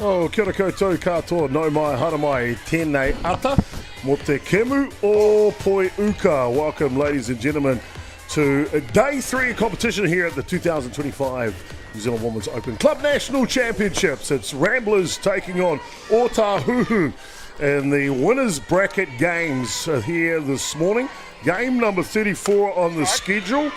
Oh, kia ora koutou katoa, no mai, hara mai, tēnei ata, mo te kemu o poi uka. Welcome, ladies and gentlemen, to day 3 of competition here at the 2025 New Zealand Women's Open Club National Championships. It's Ramblers taking on Ōtāhuhu in the winners bracket games here this morning. Game number 34 on the schedule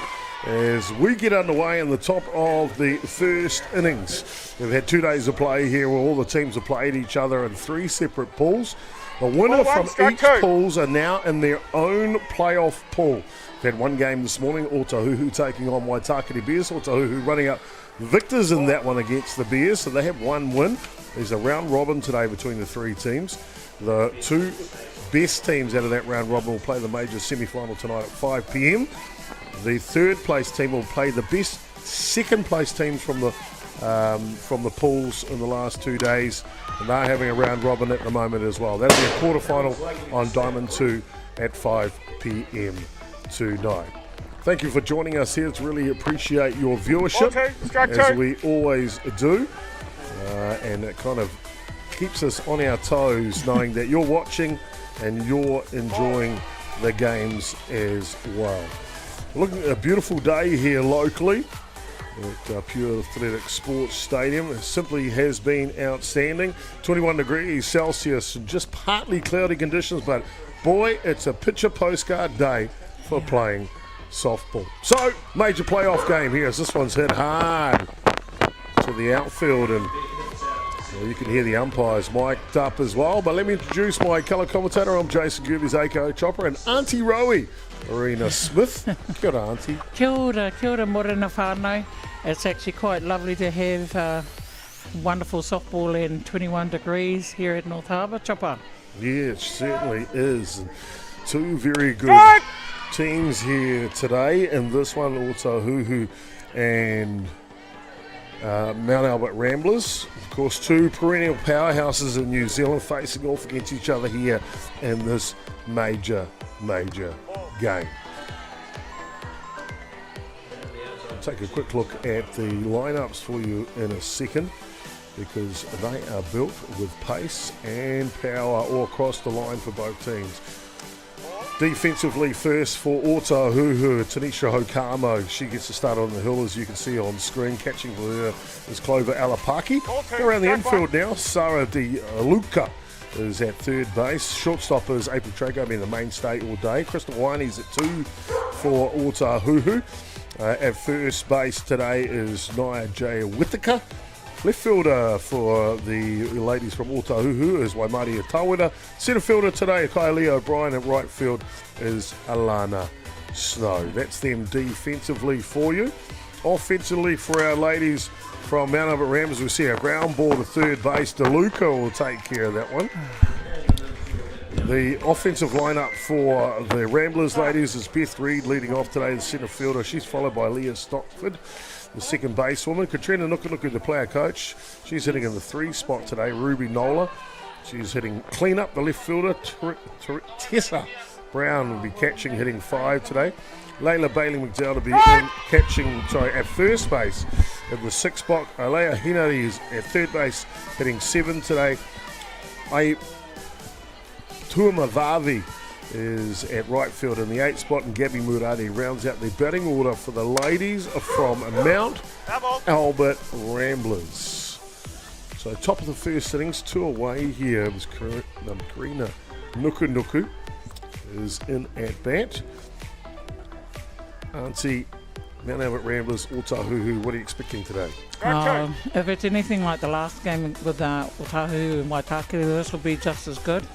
as we get underway in the top of the first innings. We've had 2 days of play here where all the teams have played each other in 3 separate pools. The winner from each pools are now in their own playoff pool. We've had 1 game this morning, Ōtahuhu taking on Waitakere Bears. Ōtahuhu running up victors in that one against the Bears, so they have 1 win. There's a round robin today between the 3 teams. The 2 best teams out of that round robin will play the major semi-final tonight at 5 p.m. The 3rd place team will play the best 2nd place teams from the pools in the last 2 days, and they're having a round robin at the moment as well. That'll be a quarterfinal on Diamond 2 at 5 p.m. tonight. Thank you for joining us here. It's really appreciate your viewership, as we always do, and it kind of keeps us on our toes knowing that you're watching and you're enjoying the games as well. Looking at a beautiful day here locally at Pure Athletic Sports Stadium. It simply has been outstanding. 21 degrees Celsius and just partly cloudy conditions, but boy, it's a picture postcard day for playing softball. So, major playoff game here as this one's hit hard to the outfield, and you can hear the umpires mic'd up as well. But let me introduce my colour commentator. I'm Jason Gerbes, aka Chopper, and Auntie Rowie, Arena Smith. Kia ora, Auntie. Kia ora morena whānau. It's actually quite lovely to have wonderful softball in 21 degrees here at North Harbour. Chopper. Yeah, it certainly is. And 2 very good teams here today, and this one, Ōtahuhu and Mount Albert Ramblers. Of course, 2 perennial powerhouses in New Zealand facing off against each other here in this major game. I'll take a quick look at the lineups for you in a second, because they are built with pace and power all across the line for both teams. Defensively first for Ōtahuhu, Tanisha Hokamo. She gets to start on the hill, as you can see on screen. Catching for her is Clover Alapaki. Around the infield now, Sarah Di Luca is at 3rd base. Shortstop is April Trago, being the mainstay all day. Crystal Winey's at 2 for Ōtahuhu. At first base today is Nia J. Whittaker. Left fielder for the ladies from Ōtahuhu is Waimari Tawera. Centre fielder today, Kylie O'Brien. At right field is Alana Snow. That's them defensively for you. Offensively for our ladies from Mount Albert Rams, we see a ground ball to 3rd base. DeLuca will take care of that one. The offensive lineup for the Ramblers ladies is Beth Reed leading off today, the centre fielder. She's followed by Leah Stockford, the 2nd basewoman. Katrina Nukunuku, the player coach. She's hitting in the 3 spot today. Ruby Nola, she's hitting clean up. The left fielder, Tessa Brown, will be catching, hitting 5 today. Layla Bailey McDowell will be at first base in the 6 spot. Alea Hinari is at 3rd base, hitting 7 today. Tuama Vavi is at right field in the 8 spot, and Gabby Muradi rounds out the batting order for the ladies from Mount Albert Ramblers. So top of the first innings, 2 away here. It was Karina Nukunuku is in at bat. Auntie, Mount Albert Ramblers, Ōtahuhu, what are you expecting today? If it's anything like the last game with Ōtahuhu and Waitakere, this will be just as good.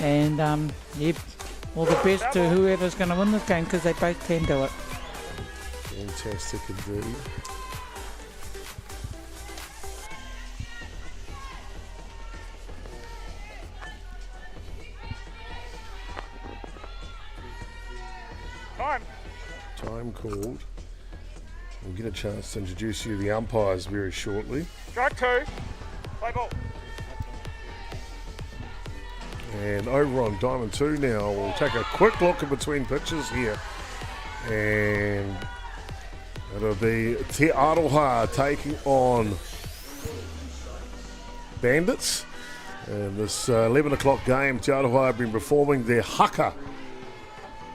And all the best to whoever's going to win this game, because they both can do it. Fantastic indeed. Time called. We'll get a chance to introduce you to the umpires very shortly. Strike 2. Play ball. And over on Diamond 2 now, we'll take a quick look in between pitches here. And it'll be Te Aroha taking on Bandits. And this 11 o'clock game, Te Ōtahuhu have been performing their haka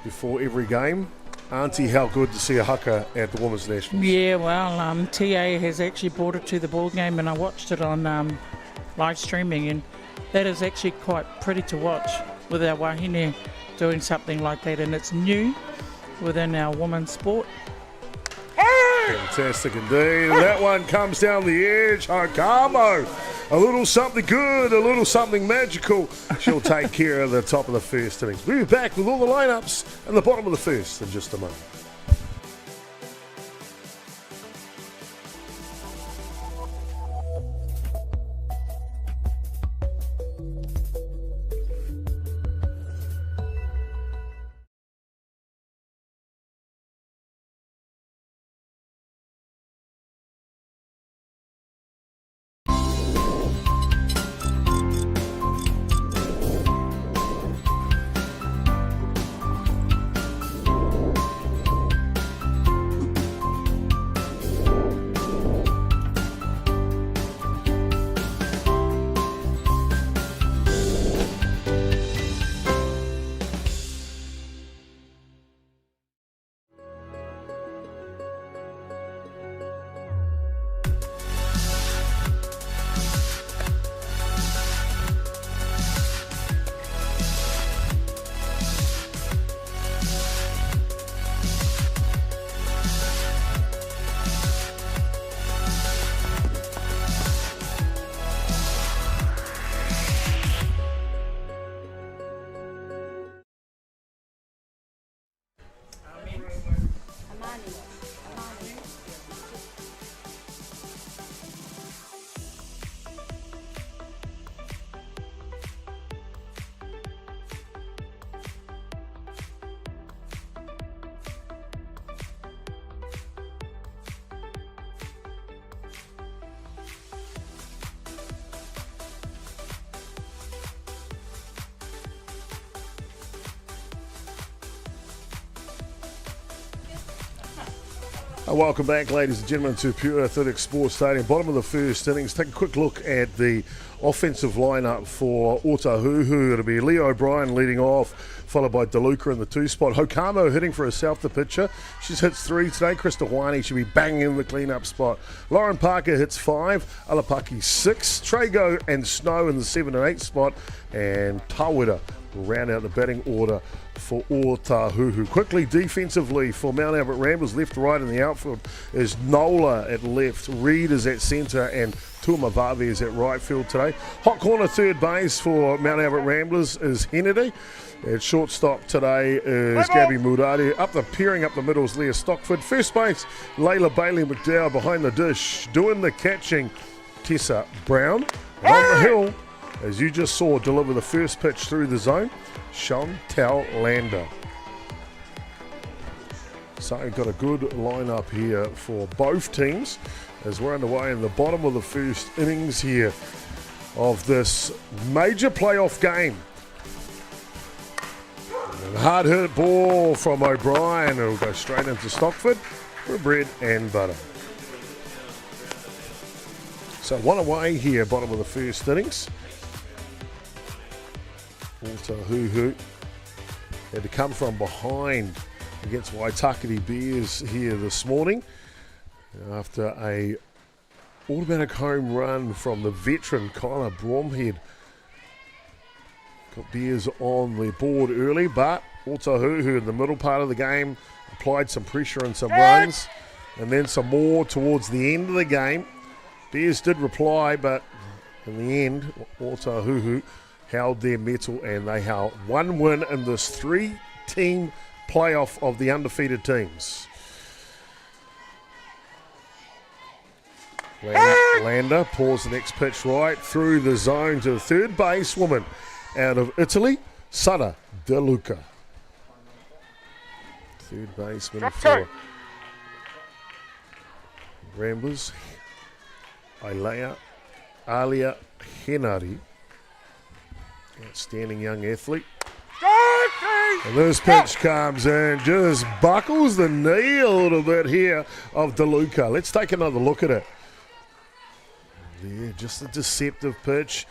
before every game. Auntie, how good to see a haka at the Women's Nationals. Yeah, well, TA has actually brought it to the ball game, and I watched it on live streaming, and that is actually quite pretty to watch with our wahine doing something like that, and it's new within our women's sport. Fantastic indeed. And that one comes down the edge. Hakamo. A little something good, a little something magical. She'll take care of the top of the first innings. We'll be back with all the lineups and the bottom of the first in just a moment. Welcome back, ladies and gentlemen, to Pure Athletic Sports Stadium. Bottom of the first innings. Take a quick look at the offensive lineup for Ōtāhuhu. It'll be Leo O'Brien leading off, followed by DeLuca in the 2 spot. Hokamo hitting for herself, the pitcher. She's hits 3 today. Krista Huani should be banging in the clean-up spot. Lauren Parker hits 5. Alapaki 6. Trago and Snow in the 7 and 8 spot. And Tawira will round out the batting order for Ōtāhuhu. Quickly, defensively for Mount Albert Ramblers, left to right in the outfield is Nola at left, Reed is at centre, and Tuamavavi is at right field today. Hot corner third base for Mount Albert Ramblers is Hennedy. At shortstop today is Gabby Murari. Peering up the middle is Leah Stockford. First base, Layla Bailey McDowell behind the dish. Doing the catching, Tessa Brown. And on the hill, as you just saw, deliver the first pitch through the zone, Chantal Lander. So we've got a good lineup here for both teams as we're underway in the bottom of the first innings here of this major playoff game. And a hard hit ball from O'Brien. It'll go straight into Stockford for bread and butter. So one away here, bottom of the first innings. Ōtāhuhu had to come from behind against Waitakere Bears here this morning after a automatic home run from the veteran Kyla Bromhead. Got Bears on the board early, but Ōtāhuhu in the middle part of the game applied some pressure and some runs, and then some more towards the end of the game. Bears did reply, but in the end, Ōtāhuhu held their mettle, and they held one win in this 3-team playoff of the undefeated teams. Lander pours the next pitch right through the zone to the third base woman out of Italy, Sara De Luca. Third baseman for Ramblers, Alia Henari. Outstanding young athlete. And this pitch comes in, just buckles the knee a little bit here of DeLuca. Let's take another look at it. there, just a deceptive pitch.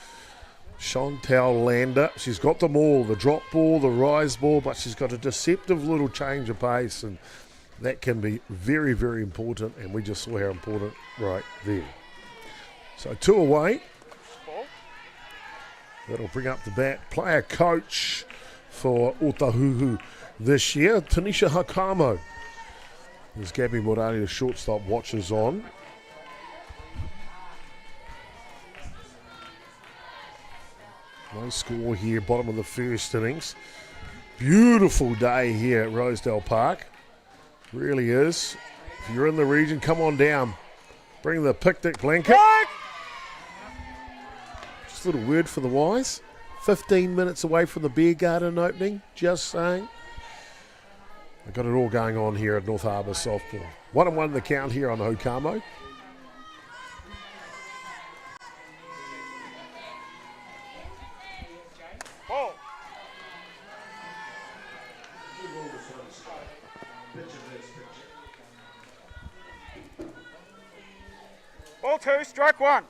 Chantal Lander, she's got them all, the drop ball, the rise ball, but she's got a deceptive little change of pace, and that can be very, very important, and we just saw how important right there. So 2 away. That'll bring up the bat. Player coach for Ōtāhuhu this year, Tanisha Hakamo. There's Gabby Morari, the shortstop, watches on. No score here, bottom of the first innings. Beautiful day here at Rosedale Park. Really is. If you're in the region, come on down. Bring the picnic blanket. Just a little word for the wise. 15 minutes away from the beer garden opening, just saying. I've got it all going on here at North Harbour softball. 1-1 the count here on Hokamo. Ball 2, strike 1.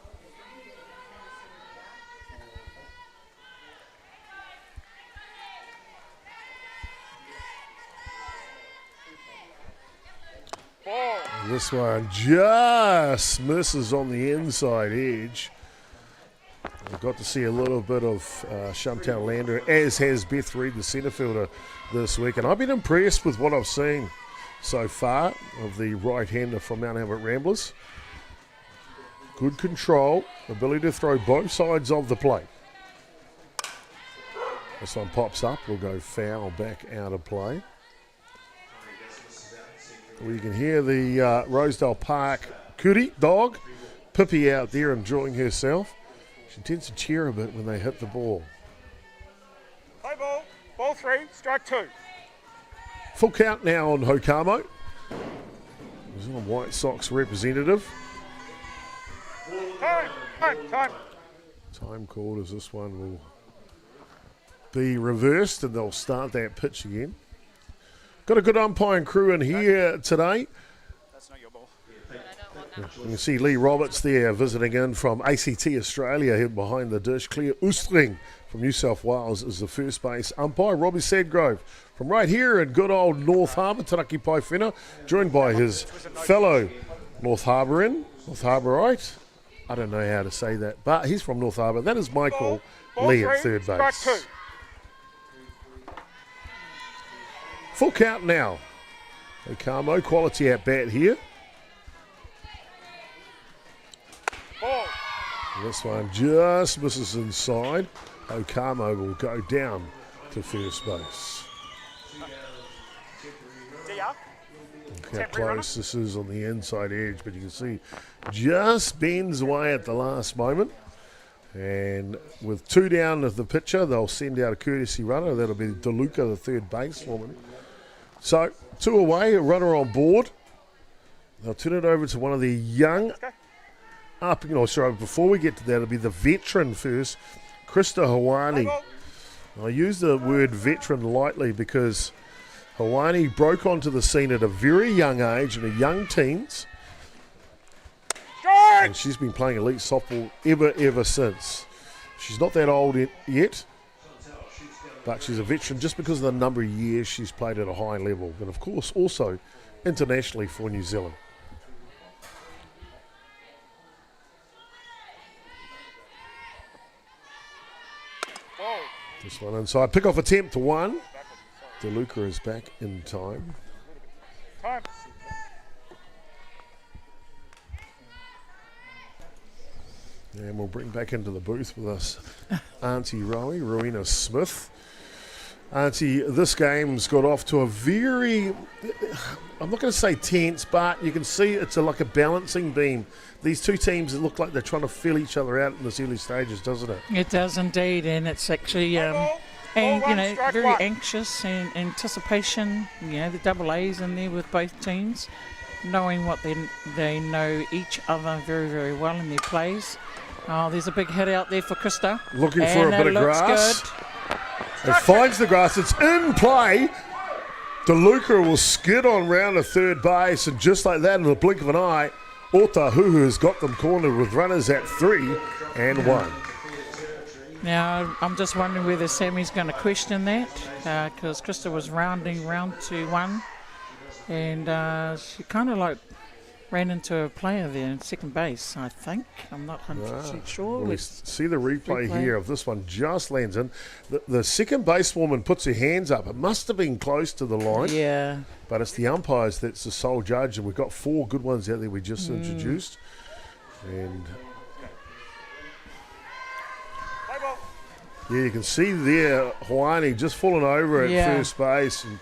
Ball. This one just misses on the inside edge. I've got to see a little bit of Chantal Lander, as has Beth Reid, the centre fielder, this week. And I've been impressed with what I've seen so far of the right-hander from Mount Albert Ramblers. Good control, ability to throw both sides of the plate. This one pops up, will go foul back out of play. We can hear the Rosedale Park Kuri dog, Pippi, out there enjoying herself. She tends to cheer a bit when they hit the ball. Play ball. Ball 3, strike 2. Full count now on Hokamo. New Zealand White Sox representative. Time. Time called as this one will be reversed and they'll start that pitch again. Got a good umpiring crew in here today. That's not your ball. You can see Lee Roberts there visiting in from ACT Australia here behind the dish. Claire Oostring from New South Wales is the first base umpire. Robbie Sadgrove from right here in good old North Harbour, Taraki Paifena, joined by his fellow North Harbouran, North Harbourite. I don't know how to say that, but he's from North Harbour. That is Michael Lee at third base. Strike 2. Full count now. Okamo, quality at bat here. Ball. This one just misses inside. Okamo will go down to first base. Look how close this is on the inside edge, but you can see just bends away at the last moment. And with 2 down of the pitcher, they'll send out a courtesy runner. That'll be DeLuca, the third baseman. So 2 away, a runner on board. They'll turn it over to one of the young before we get to that, it'll be the veteran first, Krista Hawani. I use the word veteran lightly because Hawani broke onto the scene at a very young age, in a young teens. And she's been playing elite softball ever since. She's not that old yet, but she's a veteran just because of the number of years she's played at a high level. And of course, also internationally for New Zealand. This one inside. Pick-off attempt to 1. DeLuca is back in time. And we'll bring back into the booth with us Auntie Rowena Smith. Auntie, this game's got off to a very, I'm not going to say tense, but you can see it's like a balancing beam. These two teams look like they're trying to feel each other out in the early stages, doesn't it? It does indeed, and it's actually, very anxious and anticipation. The double A's in there with both teams, knowing what they know each other very, very well in their plays. Oh, there's a big hit out there for Krista. Looking for a bit of grass. Good. It finds the grass. It's in play. DeLuca will skid on round to third base, and just like that, in the blink of an eye, Ōtāhuhu has got them cornered with runners at 3 and 1. Now, I'm just wondering whether Sammy's going to question that, because Krista was rounding round to 1, and she kind of like ran into a player there in second base, I think. I'm not 100% sure. Well, we see the replay here of this one just lands in. The second basewoman puts her hands up. It must have been close to the line. Yeah. But it's the umpires that's the sole judge, and we've got 4 good ones out there we just introduced. And yeah, you can see there Hawani just falling over at first base and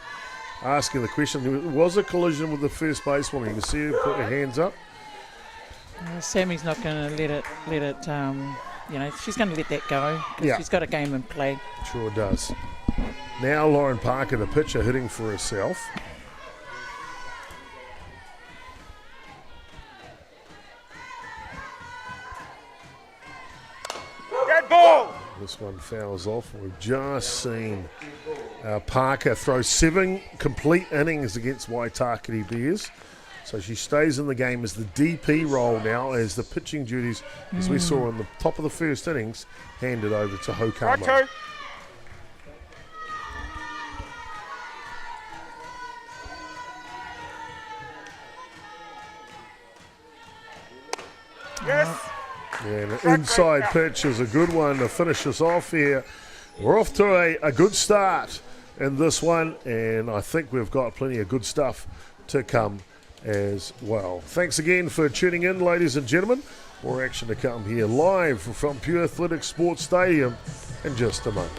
asking the question. There was a collision with the first basewoman. You can see her put her hands up. Sammy's not going to let it. She's going to let that go because she's got a game in play. Sure does. Now Lauren Parker, the pitcher, hitting for herself. Dead ball! This one fouls off. We've just seen Parker throw 7 complete innings against Waitakere Bears. So she stays in the game as the DP role now, as the pitching duties, as we saw in the top of the first innings, handed over to Hokama. Right, yes. Yeah, and an inside pitch is a good one to finish us off here. We're off to a good start in this one, and I think we've got plenty of good stuff to come as well. Thanks again for tuning in, ladies and gentlemen. More action to come here live from Pure Athletics Sports Stadium in just a moment.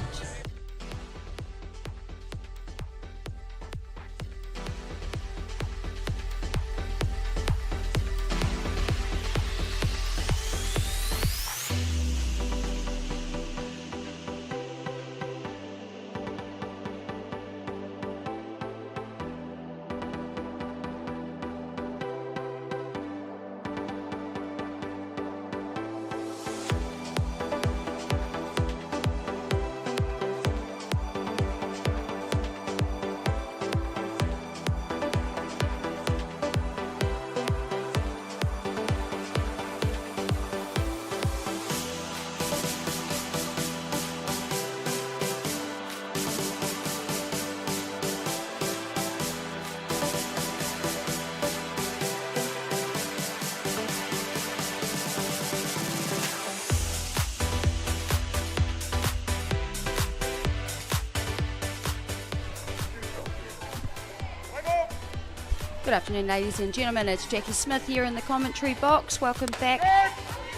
Good afternoon, ladies and gentlemen. It's Jackie Smith here in the commentary box. Welcome back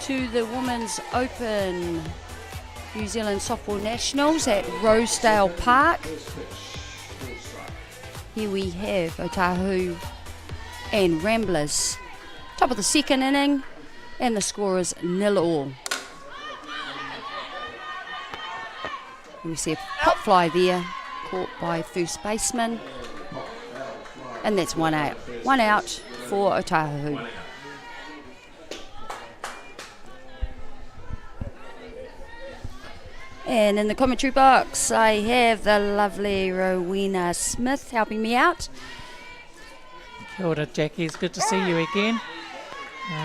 to the Women's Open New Zealand Softball Nationals at Rosedale Park. Here we have Ōtāhuhu and Ramblers. Top of the second inning, and the score is 0-all. We see a pop fly there, caught by first baseman. And that's 1 out. 1 out for Ōtāhuhu. And in the commentary box, I have the lovely Rowena Smith helping me out. Kia ora, Jackie. It's good to see you again.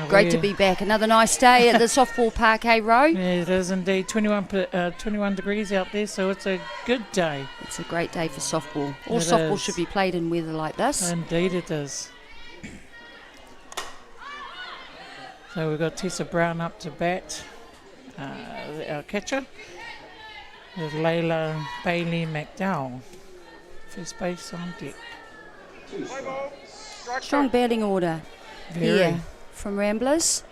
Great to be back. Another nice day at the softball park, eh, Ro? Yeah, it is indeed. 21 degrees out there, so it's a good day. It's a great day for softball. All It softball is. should be played in weather like this. Indeed it is. So we've got Tessa Brown up to bat, our catcher, with Layla Bailey McDowell. First base on deck. Play ball. Strike Strong batting order Very. here from Ramblers.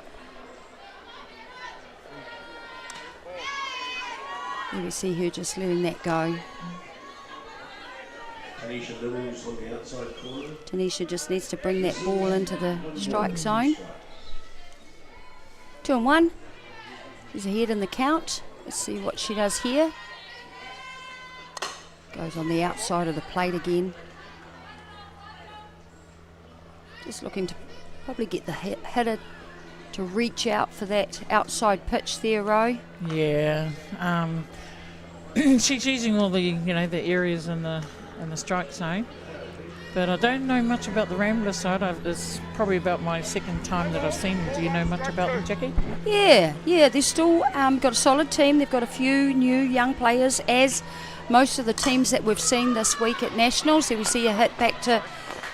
There we see her just letting that go. Tanisha just needs to bring that ball into the strike zone. 2-1. She's ahead in the count. Let's see what she does here. Goes on the outside of the plate again. Just looking to probably get the hitter to reach out for that outside pitch there, Ro. Yeah. She's using all the the areas in the strike zone. But I don't know much about the Ramblers side. It's probably about my second time that I've seen them. Do you know much about them, Jackie? Yeah, they've still got a solid team. They've got a few new young players, as most of the teams that we've seen this week at Nationals. There we see a hit back to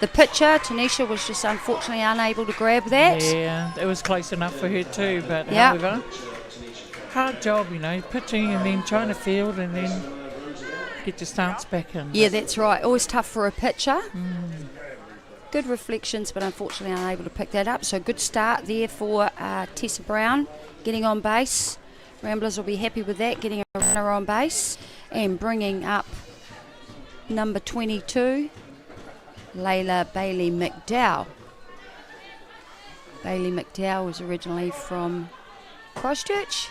the pitcher. Tanisha was just unfortunately unable to grab that. Yeah, it was close enough for her too, but Yeah. however, hard job, pitching and then trying to field and then get your stance back in. Yeah, that's right. Always tough for a pitcher. Good reflections, but unfortunately unable to pick that up. So good start there for Tessa Brown, getting on base. Ramblers will be happy with that, getting a runner on base and bringing up number 22, Layla Bailey McDowell. Bailey McDowell was originally from Christchurch.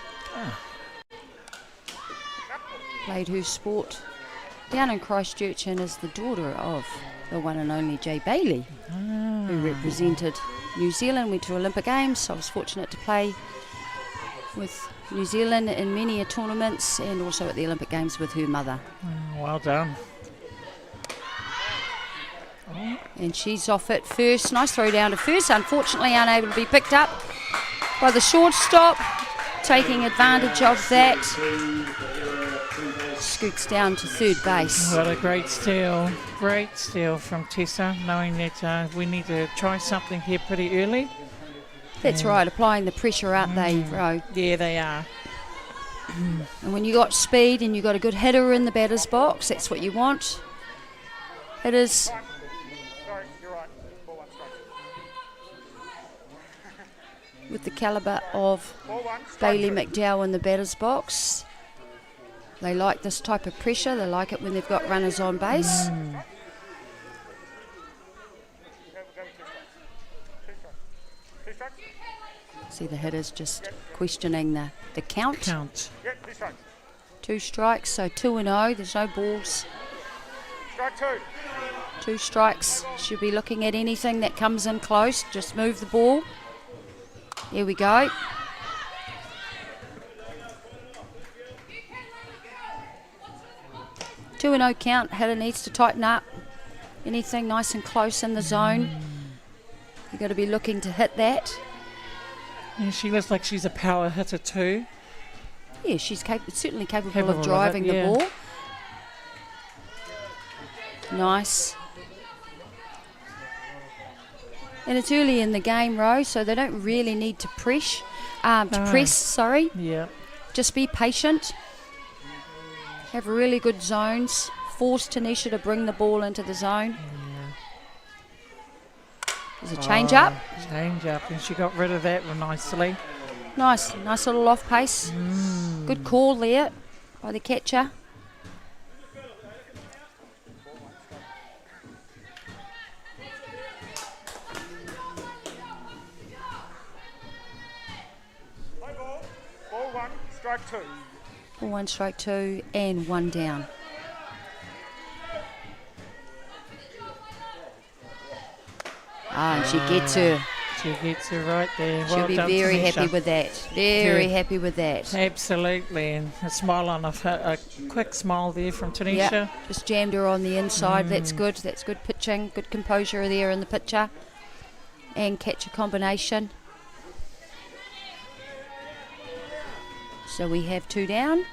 Played her sport down in Christchurch and is the daughter of the one and only Jay Bailey, who represented New Zealand, went to Olympic Games. So I was fortunate to play with New Zealand in many tournaments and also at the Olympic Games with her mother. Well done. And she's off at first. Nice throw down to first. Unfortunately unable to be picked up by the shortstop, taking advantage of that. Scoots down to third base. What a great steal from Tessa, knowing that we need to try something here pretty early. That's right, applying the pressure, aren't they, Ro? Yeah, they are. And when you got speed and you got a good hitter in the batter's box, that's what you want. Hitters. Sorry, you're right. Ball one, strike. With the calibre of Ball one, strike Bailey two. McDowell in the batter's box. They like this type of pressure. They like it when they've got runners on base. Go with two strikes. See the hitters just questioning the count. Yeah, two strikes. 2 strikes, so 2-0. There's no balls. Strike two. 2 strikes. Should be looking at anything that comes in close. Just move the ball. Here we go. Two and 0 count. Hitter needs to tighten up. Anything nice and close in the zone, you've got to be looking to hit that. Yeah, she looks like she's a power hitter too. Yeah, she's certainly capable Capable of of driving it, yeah. the ball. Nice. And it's early in the game, Ro, so they don't really need to press. Yeah. Just be patient. Have really good zones. Force Tanisha to bring the ball into the zone. There's a change up. Change up, and she got rid of that nicely. Nice little off pace. Good call there by the catcher. Play ball. Ball one, strike two. 1 strike 2 and 1 down. And she gets her. She gets her right there. She'll Well be done, very Tanisha. happy with that. Very Yeah. happy with that. Absolutely, and a smile on a quick smile there from Tanisha. Yeah, just jammed her on the inside. That's good. That's good pitching. Good composure there in the pitcher. And catcher combination. So we have 2 down.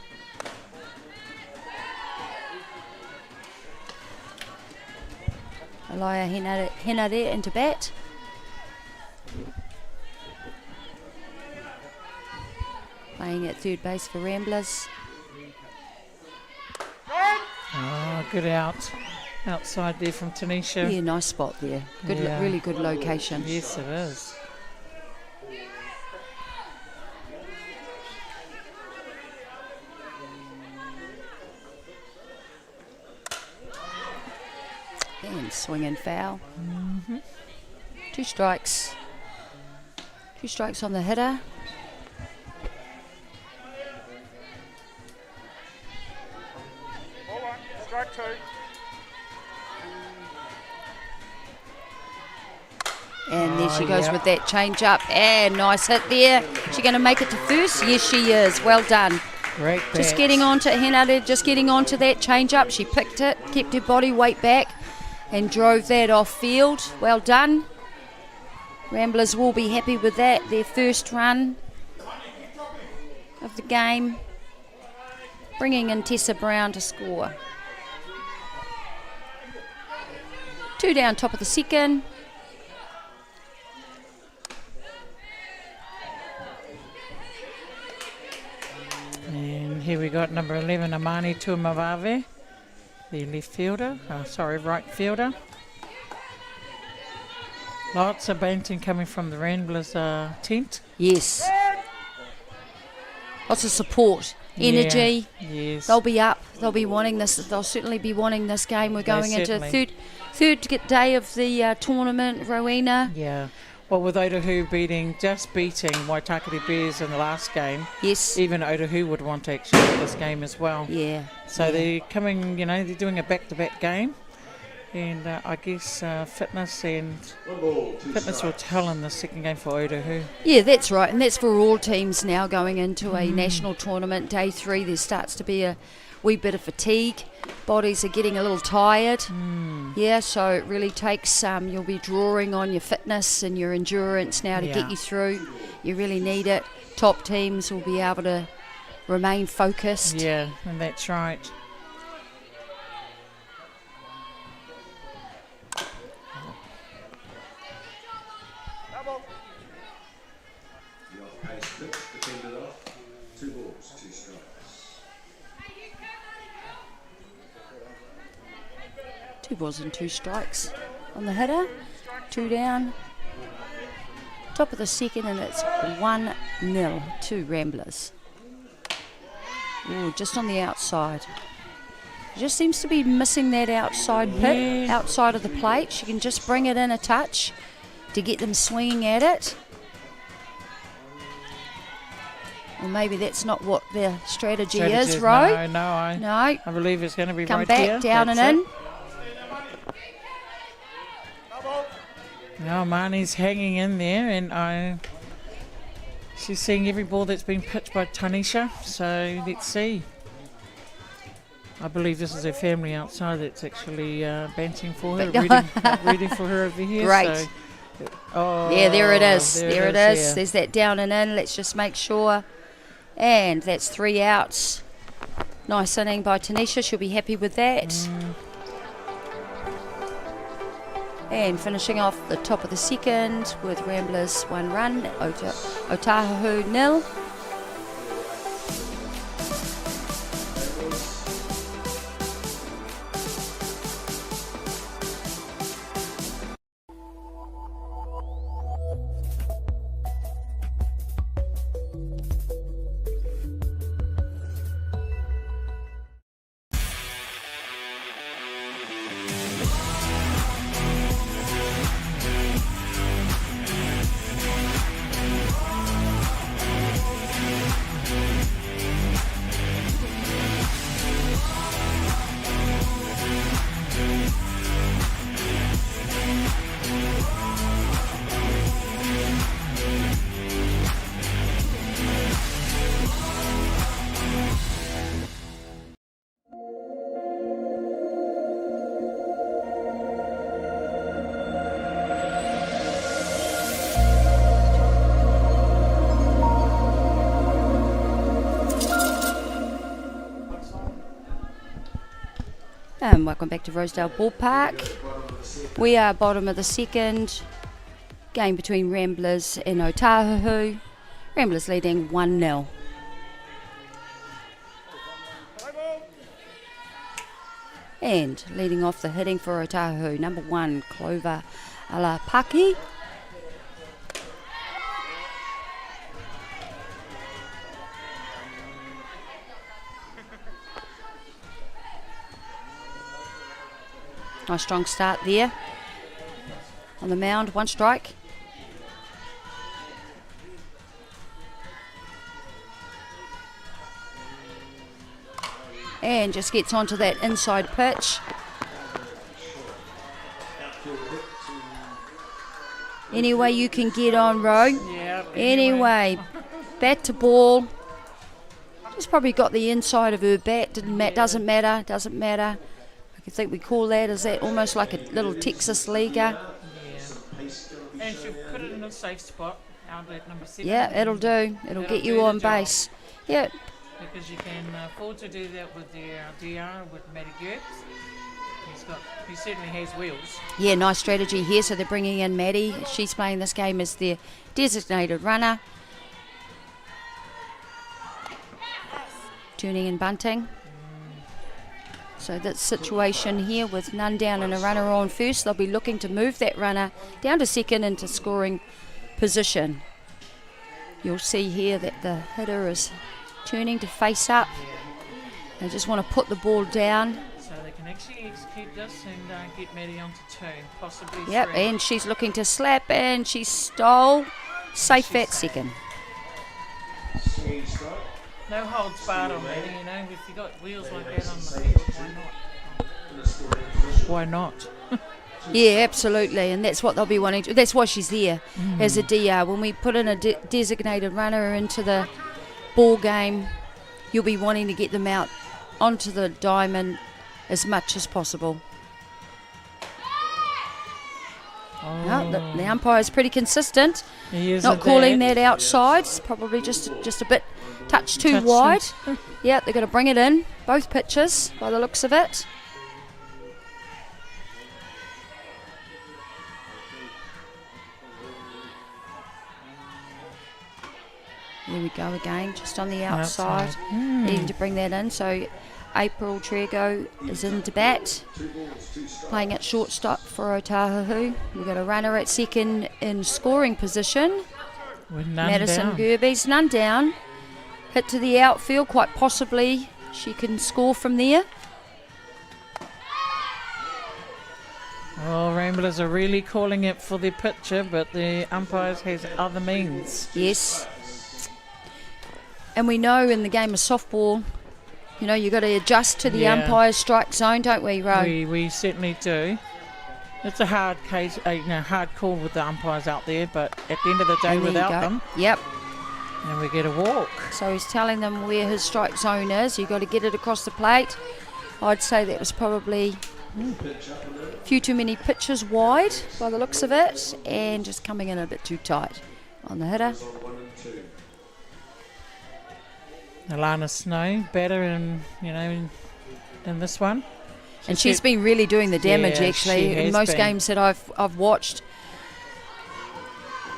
Elia Henare into bat. Playing at third base for Ramblers. Oh, good outside there from Tanisha. Yeah, nice spot there. Good, Yeah. really good location. Yes, it is. And swing and foul. 2 strikes. 2 strikes on the hitter. Ball one, strike two. And there she goes yeah. with that change up. And nice hit there. She going to make it to first? Yes, she is. Well done. Great bat. Just getting onto Henare, just getting onto that change up. She picked it, kept her body weight back, and drove that off field. Well done. Ramblers will be happy with that. Their first run of the game, bringing in Tessa Brown to score. 2 down, top of the second. And here we got number 11, Amani Tuamavave, the left fielder, right fielder. Lots of banting coming from the Ramblers tent. Yes. Lots of support, energy. Yeah, yes. They'll be up. They'll be wanting this. They'll certainly be wanting this game. We're going into third day of the tournament, Rowena. Yeah. Well, with Ōtahuhu beating Waitakere Bears in the last game, yes, even Ōtahuhu would want to actually win this game as well. Yeah. So they're coming, they're doing a back-to-back game. And I guess fitness will tell in the second game for Ōtahuhu. Yeah, that's right, and that's for all teams now going into a national tournament. Day 3, there starts to be a wee bit of fatigue. Bodies are getting a little tired. Yeah, so it really takes, you'll be drawing on your fitness and your endurance now to get you through. You really need it. Top teams will be able to remain focused. Yeah, and that's right. Two balls and 2 strikes on the hitter. 2 down. Top of the second, and it's 1-0 to Ramblers. Ooh, just on the outside. Just seems to be missing that outside pit, outside of the plate. She can just bring it in a touch to get them swinging at it. Or maybe that's not what their strategy is, Ro. No, I believe it's going to be come right back, here. Down that's and in. Now Marnie's hanging in there, and she's seeing every ball that's been pitched by Tanisha. So let's see. I believe this is her family outside that's actually banting for her, reading for her over here. Great. So, yeah, there it is. There it is. Yeah. There's that down and in. Let's just make sure. And that's 3 outs. Nice inning by Tanisha. She'll be happy with that. And finishing off the top of the second with Ramblers 1 run, Ōtāhuhu 0. Welcome back to Rosedale Ballpark. We are bottom of the second. Game between Ramblers and Ōtāhuhu. Ramblers leading 1-0. And leading off the hitting for Ōtāhuhu, number 1, Clover Alapaki. Nice strong start there. On the mound, 1 strike. And just gets onto that inside pitch. Any way you can get on, Ro. Yeah. Anyway, bat to ball. Just probably got the inside of her bat. Doesn't matter. You think we call that? Is that almost like a little Texas Liga? Yeah. And she'll put it in a safe spot, outlet number 7. Yeah, it'll do. It'll get you on base. Yeah. Because you can afford to do that with your DR, with Matty Gerbes. He certainly has wheels. Yeah, nice strategy here. So they're bringing in Maddie. She's playing this game as their designated runner. Turning and bunting. So that situation here with none down and a runner on first, they'll be looking to move that runner down to second into scoring position. You'll see here that the hitter is turning to face up. They just want to put the ball down. So they can actually execute this and get Maddie onto 2, possibly 3. Yep, and she's looking to slap, and she stole. Safe at second. No holds barred on Maddie, you know. If you got wheels like that on the field, why not? Why not? Yeah, absolutely, and that's what they'll be wanting to. That's why she's there as a DR. When we put in a designated runner into the ball game, you'll be wanting to get them out onto the diamond as much as possible. No, the umpire's pretty consistent. Not calling that outside. It's probably just a bit touch too wide. Yeah, they're going to bring it in, both pitches, by the looks of it. There we go again, just on the outside. Needing to bring that in. So April Trego is into bat, playing at shortstop for Ōtāhuhu. We've got a runner at second in scoring position. With none Madison down. Gerbes, none down. Hit to the outfield, quite possibly she can score from there. Well, Ramblers are really calling it for their pitcher, but the umpires has other means. Yes. And we know in the game of softball, you know, you've got to adjust to the umpire's strike zone, don't we, Ro? We certainly do. It's a hard case, hard call with the umpires out there, but at the end of the day, And there you without go. them, Yep. and we get a walk. So he's telling them where his strike zone is. You've got to get it across the plate. I'd say that was probably a few too many pitches wide by the looks of it, and just coming in a bit too tight on the hitter. Alana Snow, better in this one. And she's been really doing the damage, Yeah, actually, she in has most been. games that I've watched.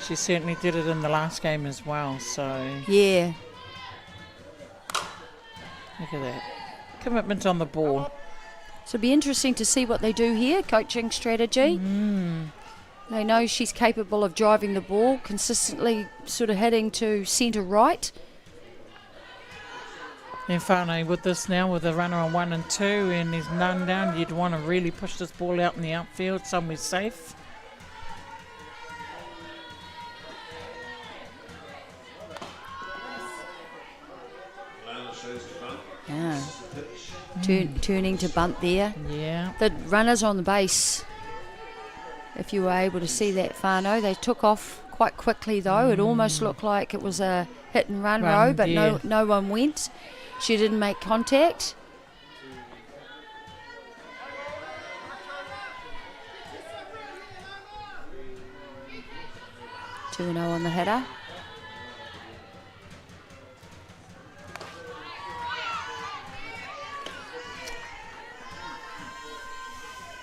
She certainly did it in the last game as well, so Yeah. look at that. Commitment on the ball. So it'll be interesting to see what they do here, coaching strategy. They know she's capable of driving the ball, consistently sort of heading to centre right. And Whānau with this now, with a runner on 1 and 2, and there's none down, you'd want to really push this ball out in the outfield, somewhere safe. Yeah. Turning to bunt there. Yeah. The runners on the base, if you were able to see that, Whānau, they took off quite quickly though. It almost looked like it was a hit and run row, but no one went. She didn't make contact. Two and 0 on the hitter.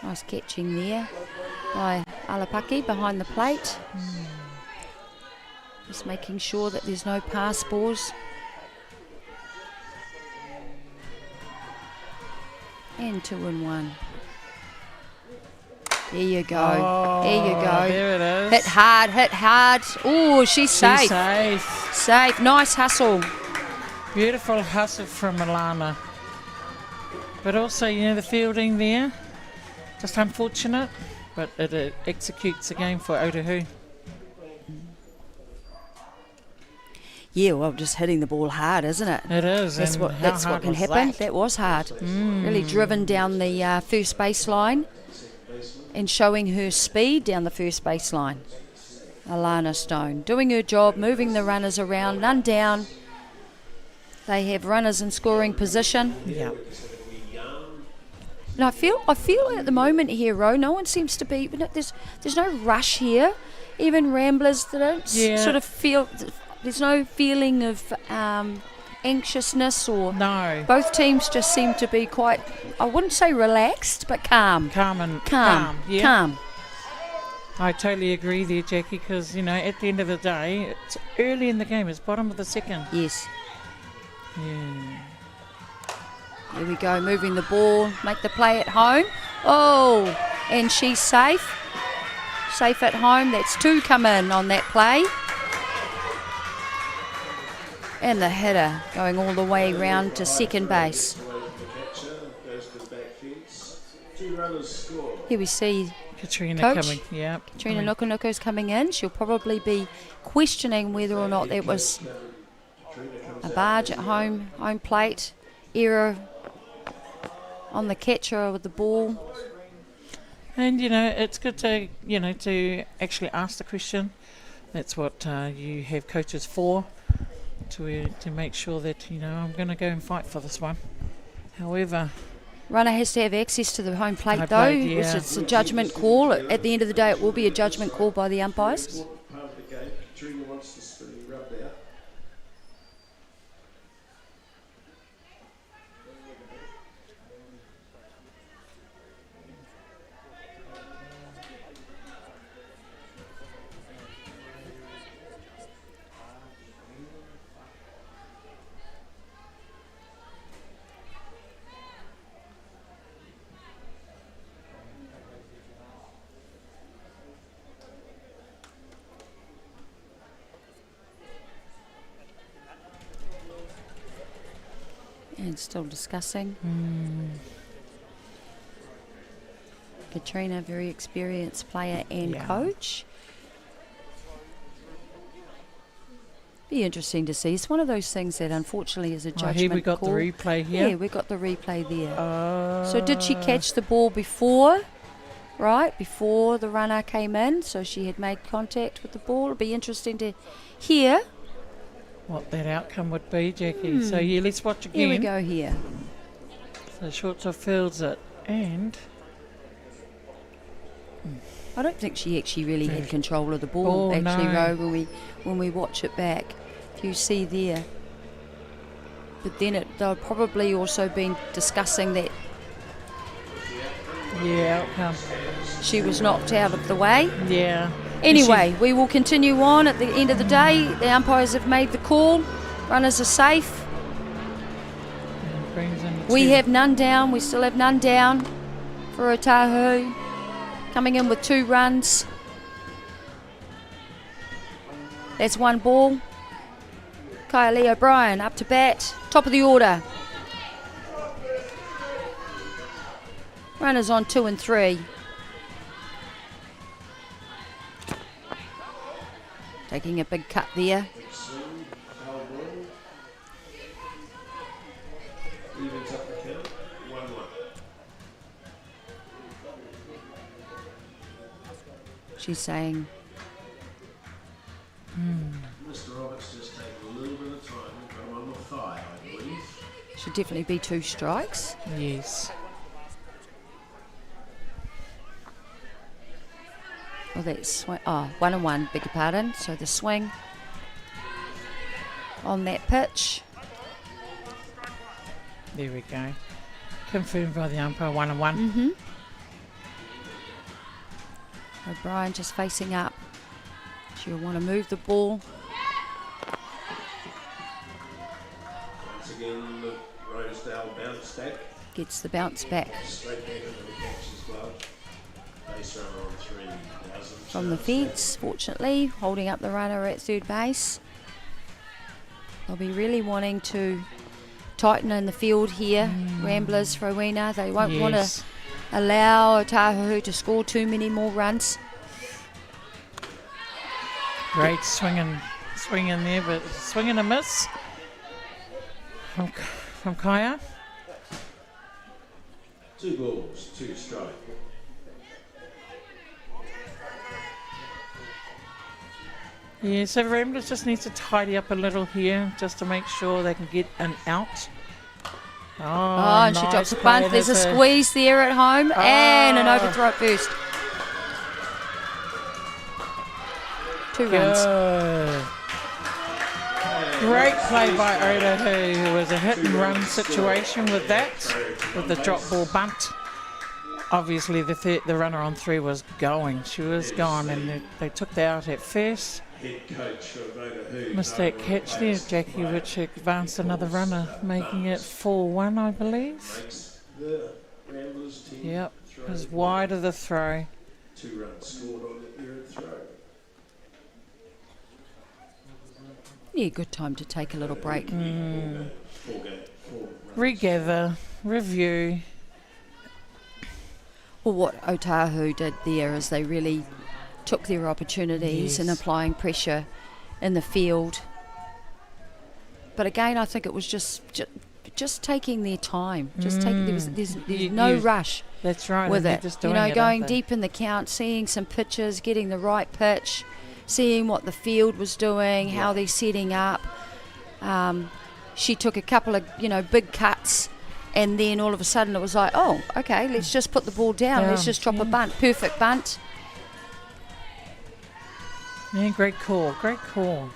Nice catching there by Alapaki behind the plate. Just making sure that there's no pass balls. And 2 and 1. There you go. There you go. There it is. Hit hard, hit hard. Oh, she's safe. She's safe. Safe. Nice hustle. Beautiful hustle from Alana. But also, the fielding there, just unfortunate, but it executes the game for Ōtahuhu. Yeah, well, just hitting the ball hard, isn't it? It is. That's and what how that's what hard can was happen. that? That was hard. Really driven down the first baseline and showing her speed down the first baseline. Alana Stone doing her job, moving the runners around, none down. They have runners in scoring position. Yeah. And I feel at the moment here, Ro, no one seems to be. There's no rush here. Even Ramblers, they don't sort of feel. There's no feeling of anxiousness or. No. Both teams just seem to be quite. I wouldn't say relaxed, but calm. Calm. Yeah. Calm. I totally agree there, Jackie, because, you know, at the end of the day, it's early in the game. It's bottom of the second. Yes. Yeah. Here we go, moving the ball, make the play at home. Oh, and she's safe. Safe at home. That's 2 come in on that play. And the header going all the way round to second base. Here we see Katrina Coach. coming. Yeah. Katrina Nukunuku's coming in. She'll probably be questioning whether or not that was a barge at home plate. Error on the catcher with the ball. And, you know, it's good to, you know, to actually ask the question. That's what you have coaches for, to make sure that, you know, I'm going to go and fight for this one. However, Runner has to have access to the home plate, though. Yeah. It's a judgment call. At the end of the day, it will be a judgment call by the umpires. Part of the game, Katrina wants the spinning rubbed out. And still discussing. Katrina, very experienced player and coach. Be interesting to see. It's one of those things that unfortunately is a judgment here we got call. the replay here. Yeah, we got the replay there. So did she catch the ball before? Right, before the runner came in, so she had made contact with the ball. It'll be interesting to hear what that outcome would be, Jackie. So, yeah, let's watch again. Here we go here. So Shortstop fields it, and I don't think she actually really had control of the ball, Ro, when we watch it back. If you see there. But then they'll probably also been discussing that outcome. She was knocked out of the way. Yeah. Anyway, we will continue on. At the end of the day, the umpires have made the call. Runners are safe. We have none down. We still have none down for Ōtāhuhu. Coming in with 2 runs. That's 1 ball. Kylie O'Brien up to bat. Top of the order. Runners on 2 and 3. Taking a big cut there. She's saying, Mr. Roberts just take a little bit of time and got him on the thigh, I believe. should definitely be 2 strikes. Yes. Oh, that's swing. Oh, 1 and 1, beg your pardon. So the swing on that pitch. There we go. Confirmed by the umpire, 1 and 1. Mm-hmm. O'Brien just facing up. She'll want to move the ball. Once again, the Rosedale bounce back. Gets the bounce back Straight back into the catch as well. Base runner on 3,000. from the fence, fortunately, holding up the runner at third base. They'll be really wanting to tighten in the field here. Ramblers, Rowena, they won't want to allow Ōtāhuhu to score too many more runs. Great swing in there, but swing and a miss from Kaya. 2 balls, 2 strike. Yeah, so Ramblers just needs to tidy up a little here just to make sure they can get an out. Oh, and she nice drops the play. bunt. There's a That's squeeze there at home and an overthrow at first. 2 runs. Good. Great play by Ōtāhuhu. It was a hit and run situation with that, with the drop ball bunt. Obviously, the runner on 3 was going. She was gone, and they took that out at first. Missed that catch there, Jackie, which advanced another runner, making it 4-1, I believe. Yep, it was wide of the throw. 2 runs scored on the errant throw. Yeah, good time to take a little break. Regather, review. Well, what Ōtāhuhu did there is they really took their opportunities in applying pressure in the field. But again, I think it was just taking their time. Just taking there's no rush. That's right. With and it, just you doing know, it, going aren't they? deep in the count, seeing some pitches, getting the right pitch, seeing what the field was doing, how they're setting up. She took a couple of big cuts, and then all of a sudden it was like, oh, okay, let's just put the ball down. Let's just drop a bunt, perfect bunt. Yeah, great call, great call.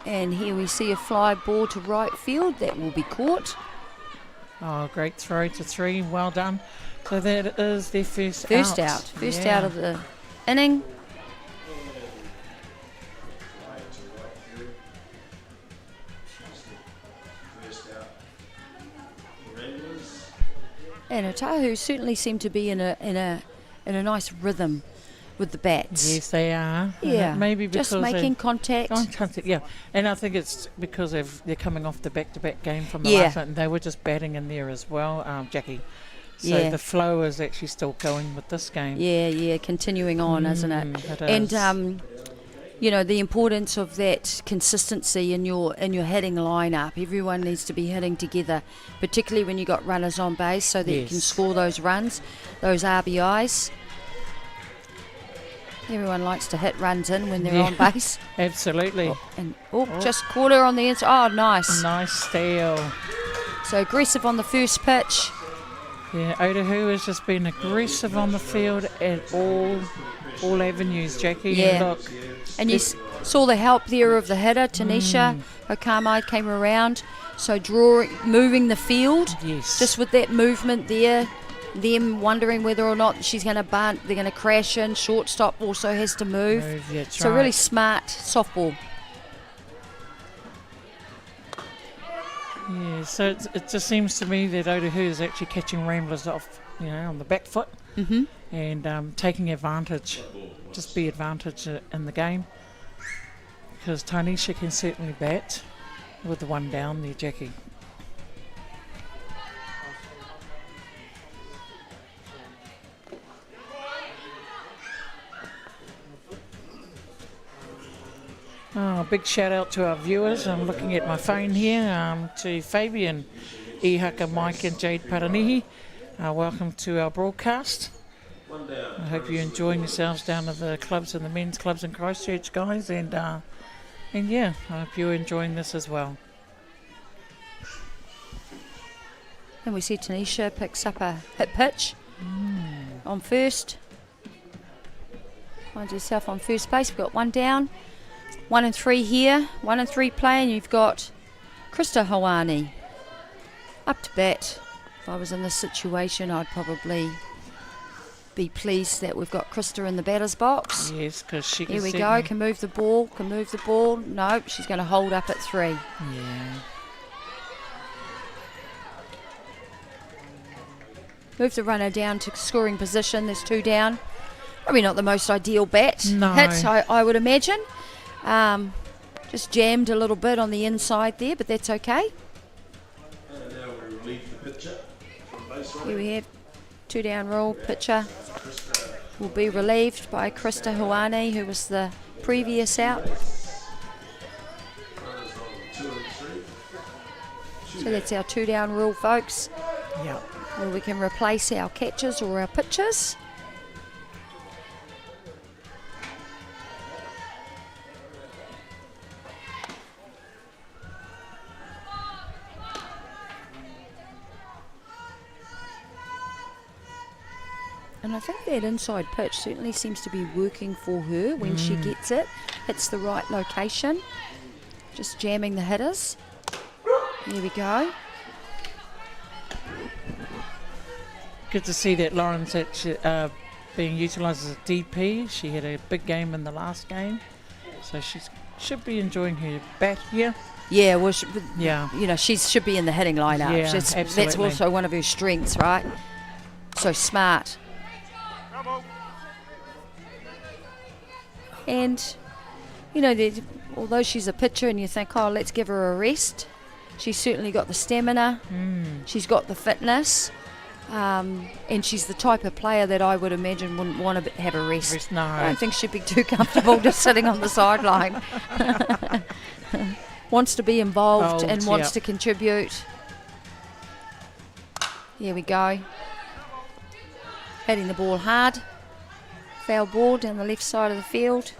And here we see a fly ball to right field that will be caught. Oh, great throw to 3, well done. So that is their first out. First out of the inning. And Ōtāhuhu certainly seem to be in a nice rhythm with the bats. Yes, they are. Yeah, maybe because just making contact. Yeah, and I think it's because they're coming off the back-to-back game from the Yeah. last one, and they were just batting in there as well, Jackie. So the flow is actually still going with this game. Yeah, continuing on, isn't it? It And is. the importance of that consistency in your hitting lineup. Everyone needs to be hitting together, particularly when you got runners on base, so that you can score those runs, those RBIs. Everyone likes to hit runs in when they're on base. Absolutely. Just caught her on the inside. Oh, nice. Nice steal. So aggressive on the first pitch. Yeah, Ōtahuhu has just been aggressive on the field at all avenues, Jackie. Yeah. And look, And you saw the help there of the hitter, Tanisha. Okami came around. So moving the field. yes. Just with that movement there, them wondering whether or not she's going to bunt, they're going to crash in. Shortstop also has to move. That's So right. really smart softball. Yeah, so it just seems to me that Ōtahuhu is actually catching Ramblers off, on the back foot and taking advantage, just be advantage in the game. Because Tanisha can certainly bat with the one down there, Jackie. Oh, big shout out to our viewers. I'm looking at my phone here, to Fabian, Ihaka, Mike and Jade Paranihi. Welcome to our broadcast. I hope you're enjoying yourselves down at the clubs and the men's clubs in Christchurch, guys. And yeah, I hope you're enjoying this as well. And we see Tanisha picks up a hit pitch on first. Finds herself on first base. We've got one down. 1 and 3 here. 1 and 3 play, and you've got Krista Hawani up to bat. If I was in this situation, I'd probably be pleased that we've got Krista in the batter's box. Yes, because she can Here we go. certainly- Can move the ball. No, she's going to hold up at 3. Yeah. Move the runner down to scoring position. There's 2 down. Probably not the most ideal bat No. hit, I would imagine. Just jammed a little bit on the inside there, but that's okay. And now we relieve the pitcher from baseline. Here we have 2 down rule. Pitcher will be relieved by Krista Huane, who was the previous out. So that's our 2 down rule, folks, Yeah. where we can replace our catchers or our pitchers. And I think that inside pitch certainly seems to be working for her when she gets it, hits the right location. Just jamming the hitters. There we go. Good to see that Lauren's actually being utilised as a DP. She had a big game in the last game, so she should be enjoying her bat here. Yeah, well, Yeah. you know, she should be in the hitting lineup. Yeah, That's absolutely. also one of her strengths, right? So smart. Bravo. And, you know, although she's a pitcher and you think, oh, let's give her a rest, she's certainly got the stamina, she's got the fitness, and she's the type of player that I would imagine wouldn't want to have a rest. No. I don't think she'd be too comfortable just sitting on the sideline. Wants to be involved and wants to contribute. Here we go. Hitting the ball hard. Foul ball down the left side of the field.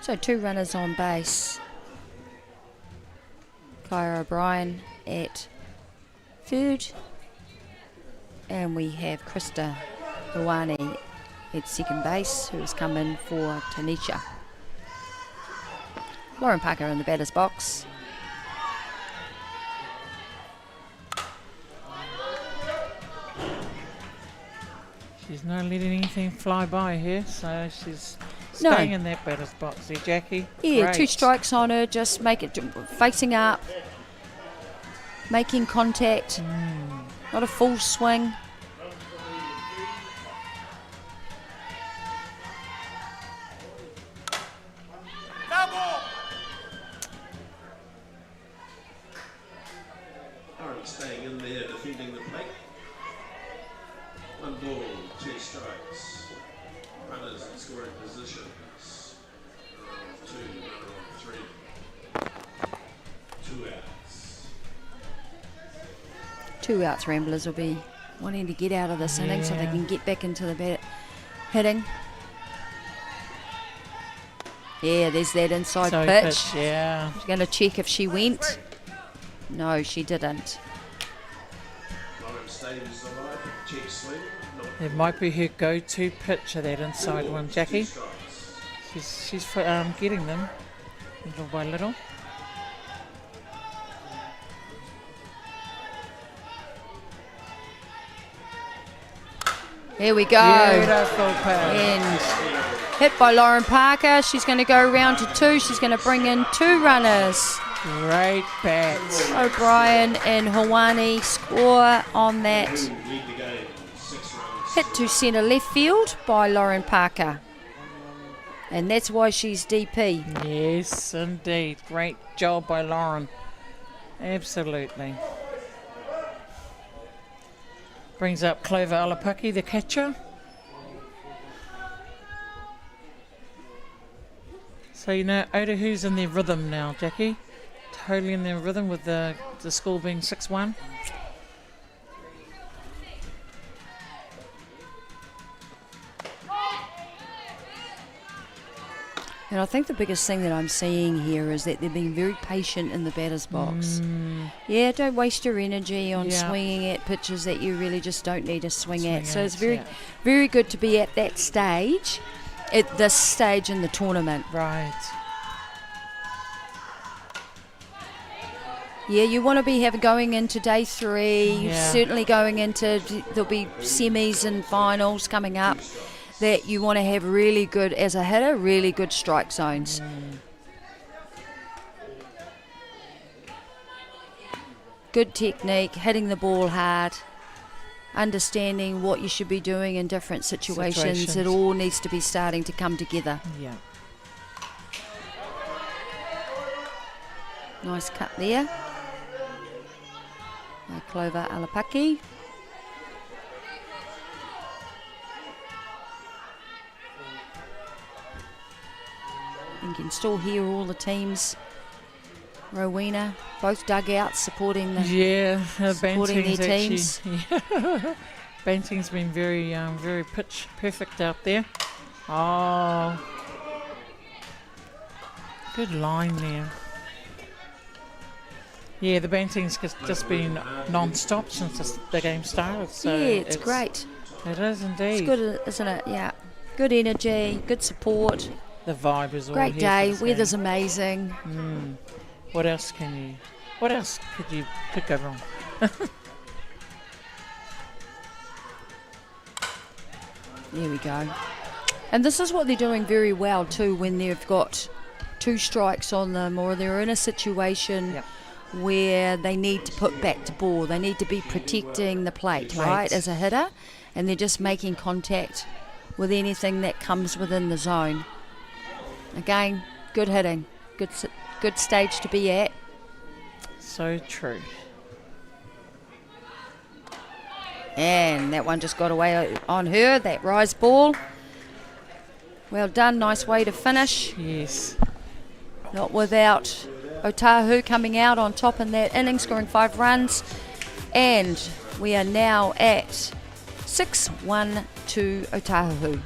So 2 runners on base. Kyra O'Brien at third. And we have Krista Ioane at second base, who has come in for Tanisha. Lauren Parker in the batter's box. She's not letting anything fly by here, so she's staying in that batter's box there, Jackie. Yeah, Great. 2 strikes on her, just facing up, making contact, not a full swing. Staying in there, defending the plate. 1 ball, 2 strikes. Runners in scoring positions. 2, runner on 3. 2 outs. 2 outs. Ramblers will be wanting to get out of this inning so they can get back into the bat hitting. Yeah, there's that inside pitch. Yeah. She's going to check if she went. No, she didn't. It might be her go-to pitch of that inside one, Jackie. She's getting them little by little. Here we go. Beautiful pitch. And hit by Lauren Parker. She's going to go round to 2. She's going to bring in 2 runners. Great bat. O'Brien and Ioane score on that. Hit to centre left field by Lauren Parker. And that's why she's DP. Yes, indeed. Great job by Lauren. Absolutely. Brings up Clover Alapaki, the catcher. So, you know, Ōtahuhu's in their rhythm now, Jackie. Totally in their rhythm with the score being 6-1. And I think the biggest thing that I'm seeing here is that they're being very patient in the batter's box. Yeah, don't waste your energy on swinging at pitches that you really just don't need to swing at. So it's very good to be at that stage, at this stage in the tournament. Right. Yeah, you want to be going into day 3, certainly going into, there'll be semis and finals coming up, that you want to have really good, as a hitter, really good strike zones. Good technique, hitting the ball hard, understanding what you should be doing in different situations. It all needs to be starting to come together. Yeah. Nice cut there. Clover Alapaki. You can still hear all the teams. Rowena, both dugouts supporting the supporting their teams. Yeah. Banting's been very pitch perfect out there. Oh, good line there. Yeah, the Banting's just been non-stop since the game started. So yeah, it's great. It is indeed. It's good, isn't it? Yeah. Good energy, good support. The vibe is all Great here day. for this Weather's game. amazing. What else could you pick up on? There we go. And this is what they're doing very well too, when they've got 2 strikes on them, or they're in a situation Yep. where they need to put back to ball. They need to be protecting the plate, right, as a hitter, and they're just making contact with anything that comes within the zone. Again, good hitting, good stage to be at. So true. And that one just got away on her, that rise ball. Well done, nice way to finish. Yes. Not without Ōtāhuhu coming out on top in that inning, scoring 5 runs. And we are now at 6-1 to Ōtāhuhu.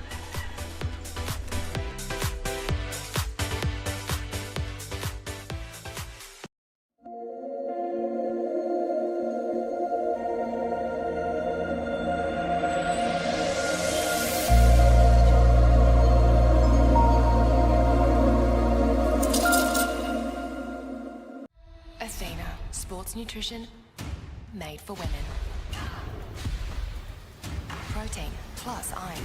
Sports nutrition made for women. Protein plus iron.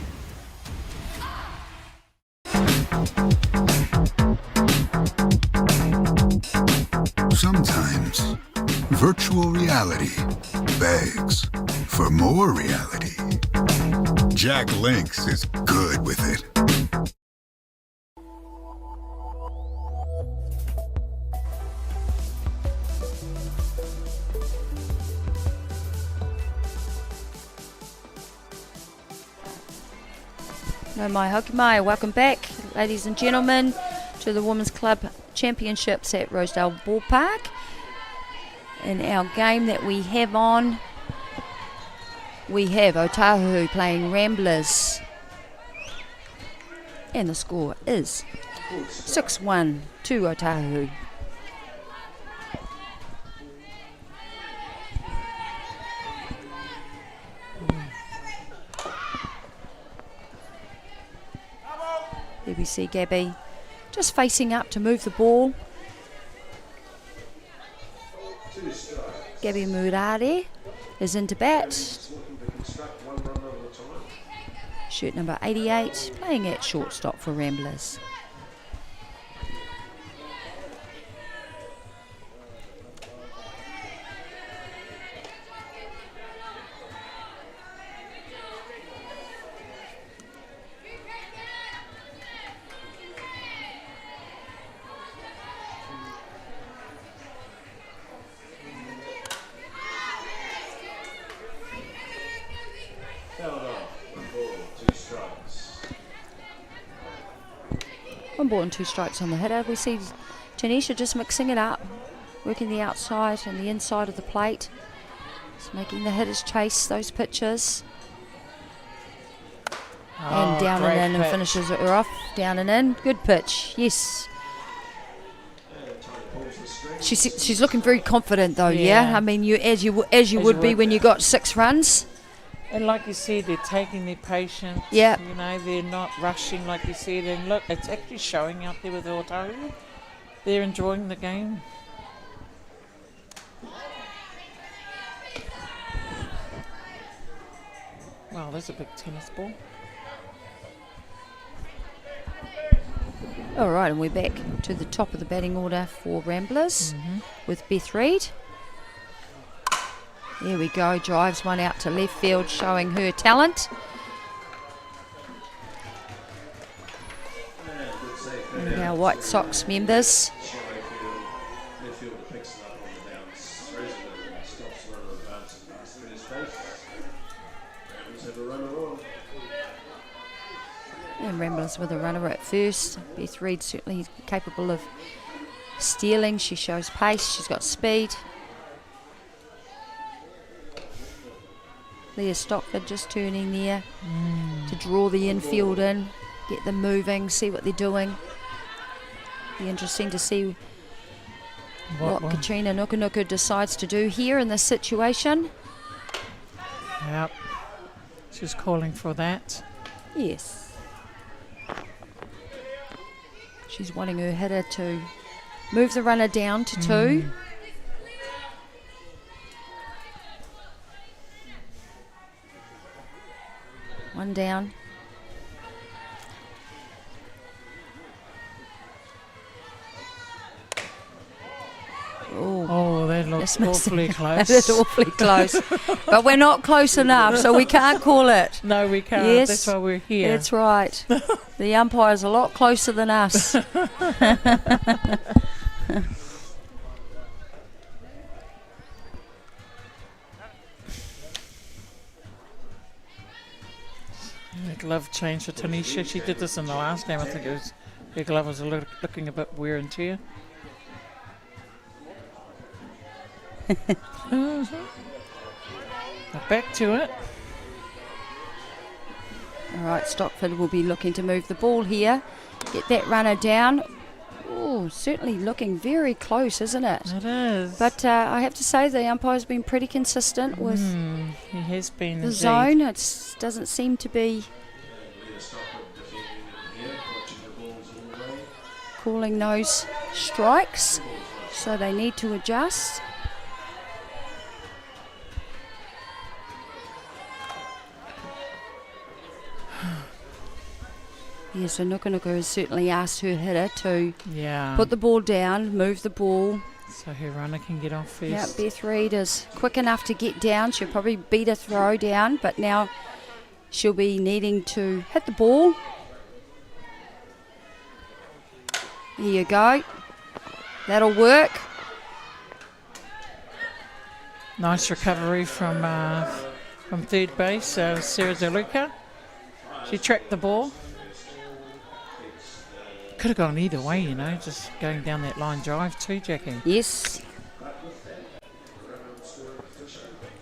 Sometimes virtual reality begs for more reality. Jack Links is good with it. No mai hoki mai. Welcome back, ladies and gentlemen, to the Women's Club Championships at Rosedale Ballpark. In our game that we have on, we have Ōtāhuhu playing Ramblers. And the score is 6-1 to Ōtāhuhu. There we see Gabby just facing up to move the ball. Gabby Murare is into bat. Shirt number 88, playing at shortstop for Ramblers. One ball and 2 strikes on the hitter. We see Tanisha just mixing it up, working the outside and the inside of the plate. Just making the hitters chase those pitches. And down and in, and finishes her off. Down and in. Good pitch. Yes. She's looking very confident though. Yeah. I mean, as you would be when you got 6 runs. And like you said, they're taking their patience. Yeah. You know, they're not rushing like you said. And look, it's actually showing out there with Ōtāhuhu. They're enjoying the game. Wow, that's a big tennis ball. All right, and we're back to the top of the batting order for Ramblers with Beth Reid. There we go, drives one out to left field, showing her talent. And our White Sox members. And Ramblers with a runner at first. Beth Reid certainly capable of stealing. She shows pace, she's got speed. Leah Stockford just turning there to draw the infield in, get them moving, see what they're doing. Be interesting to see what Katrina Nukunuku decides to do here in this situation. Yep. She's calling for that. Yes. She's wanting her hitter to move the runner down to 2. One down. Oh, that looks awfully close. That is awfully close. But we're not close enough, so we can't call it. No, we can't. Yes, That's why we're here. That's right. The umpire's a lot closer than us. The glove change for Tanisha. She did this in the last game. I think her glove was looking a bit wear and tear. Back to it. All right, Stockford will be looking to move the ball here. Get that runner down. Oh, certainly looking very close, isn't it? It is. But I have to say the umpire's been pretty consistent with He has been the indeed. zone. It doesn't seem to be calling those strikes, so they need to adjust. Yeah, so Nukunuku has certainly asked her hitter to put the ball down, move the ball. So her runner can get off first. Yeah, Beth Reid is quick enough to get down. She'll probably beat a throw down, but now she'll be needing to hit the ball. There you go. That'll work. Nice recovery from third base, Sarah DeLuca. She tracked the ball. Could have gone either way, you know, just going down that line drive too, Jackie. Yes.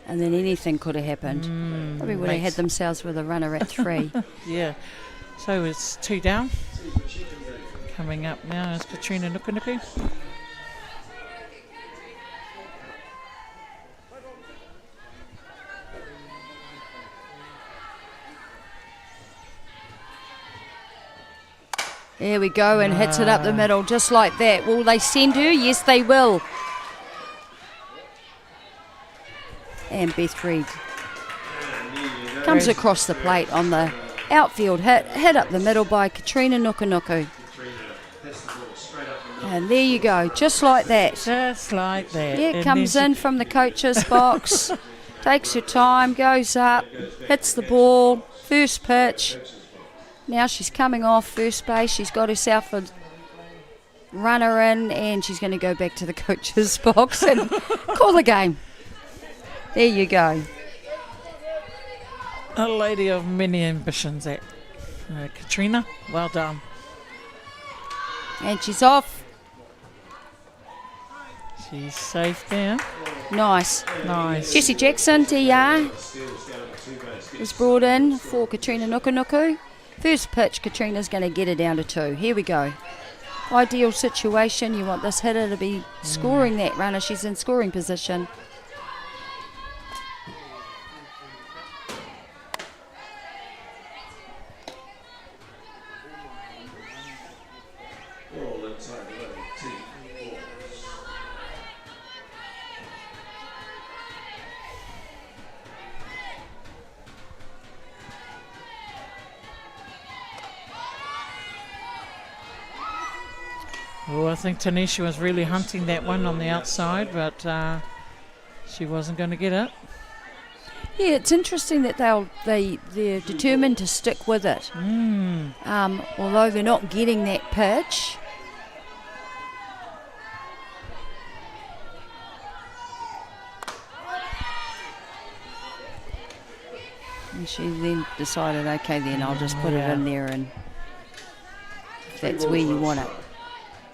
And then anything could have happened. Probably would have had themselves with a runner at 3. Yeah. So it's 2 down. Coming up now is Katrina Nukunuku. There we go, and hits it up the middle just like that. Will they send her? Yes, they will. And Beth Reid comes across the plate on the outfield hit up the middle by Katrina Nukunuku. And there you go, just like that. Just like that. Yeah, comes in from the coach's box, takes her time, goes up, hits the ball, first pitch. Now she's coming off first base. She's got herself a runner in, and she's going to go back to the coach's box and call the game. There you go. A lady of many ambitions, that Katrina. Well done. And she's off. She's safe there. Nice. Nice. Jesse Jackson, TR, was brought in for Katrina Nukunuku. First pitch, Katrina's going to get it down to 2. Here we go. Ideal situation. You want this hitter to be scoring that runner. She's in scoring position. Oh, I think Tanisha was really hunting that one on the outside, but she wasn't going to get it. Yeah, it's interesting that they're determined to stick with it. Although they're not getting that pitch. And she then decided, okay, then I'll just put it in there, and if that's where you want it.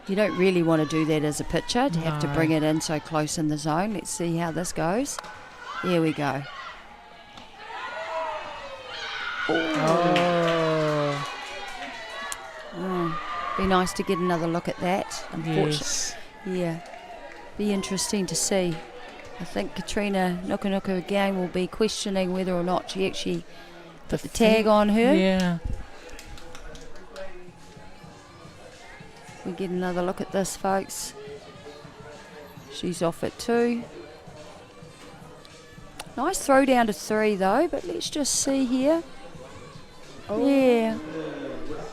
You don't really want to do that as a pitcher, to have to bring it in so close in the zone. Let's see how this goes. There we go. Be nice to get another look at that. Unfortunately, Yes. yeah, be interesting to see. I think Katrina Nukunuku again will be questioning whether or not she actually put the tag on her. Yeah. We get another look at this, folks. She's off at 2. Nice throw down to 3 though, but let's just see here. Yeah.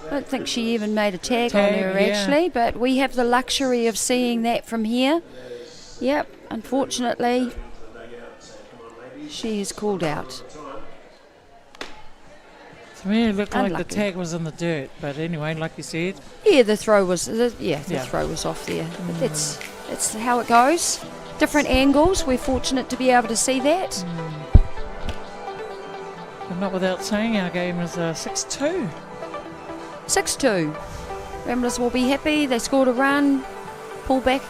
I don't think she even made a tag on her actually, but we have the luxury of seeing that from here. Yep, unfortunately, she is called out. To me, it looked like Unlucky. the tag was in the dirt, but anyway, like you said. Yeah, the throw was throw was off there. But that's how it goes. Different angles. We're fortunate to be able to see that. But not without saying, our game is 6-2. 6-2. Ramblers will be happy. They scored a run. Pull back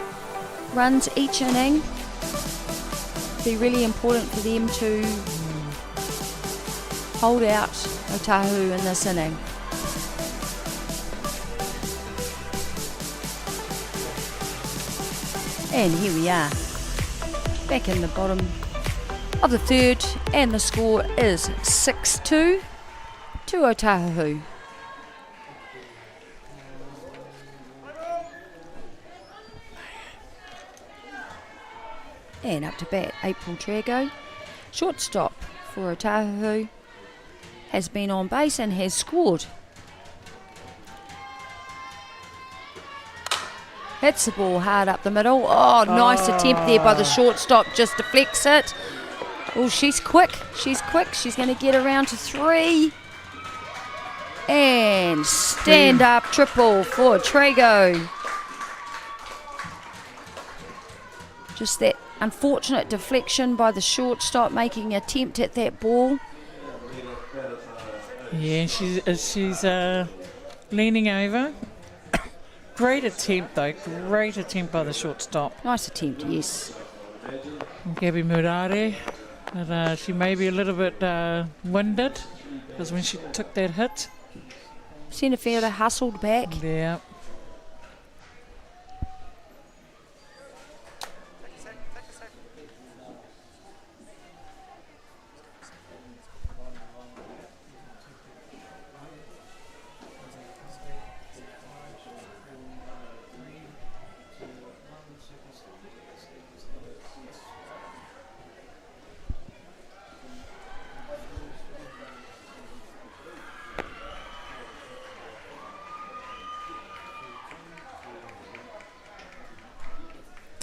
runs each inning. Be really important for them to hold out Ōtāhuhu in this inning. And here we are, back in the bottom of the third, and the score is 6-2 to Ōtāhuhu. And up to bat, April Trago. Shortstop for Ōtāhuhu has been on base and has scored. Hits the ball hard up the middle. Oh, nice attempt there by the shortstop. Just deflects it. Oh, she's quick. She's quick. She's going to get around to 3. And stand up triple for Trago. Just that unfortunate deflection by the shortstop, making an attempt at that ball. Yeah, she's leaning over. Great attempt though, great attempt by the shortstop. Nice attempt, yes. Gabby Murare, but she may be a little bit winded because when she took that hit. Centre fielder hustled back. Yeah.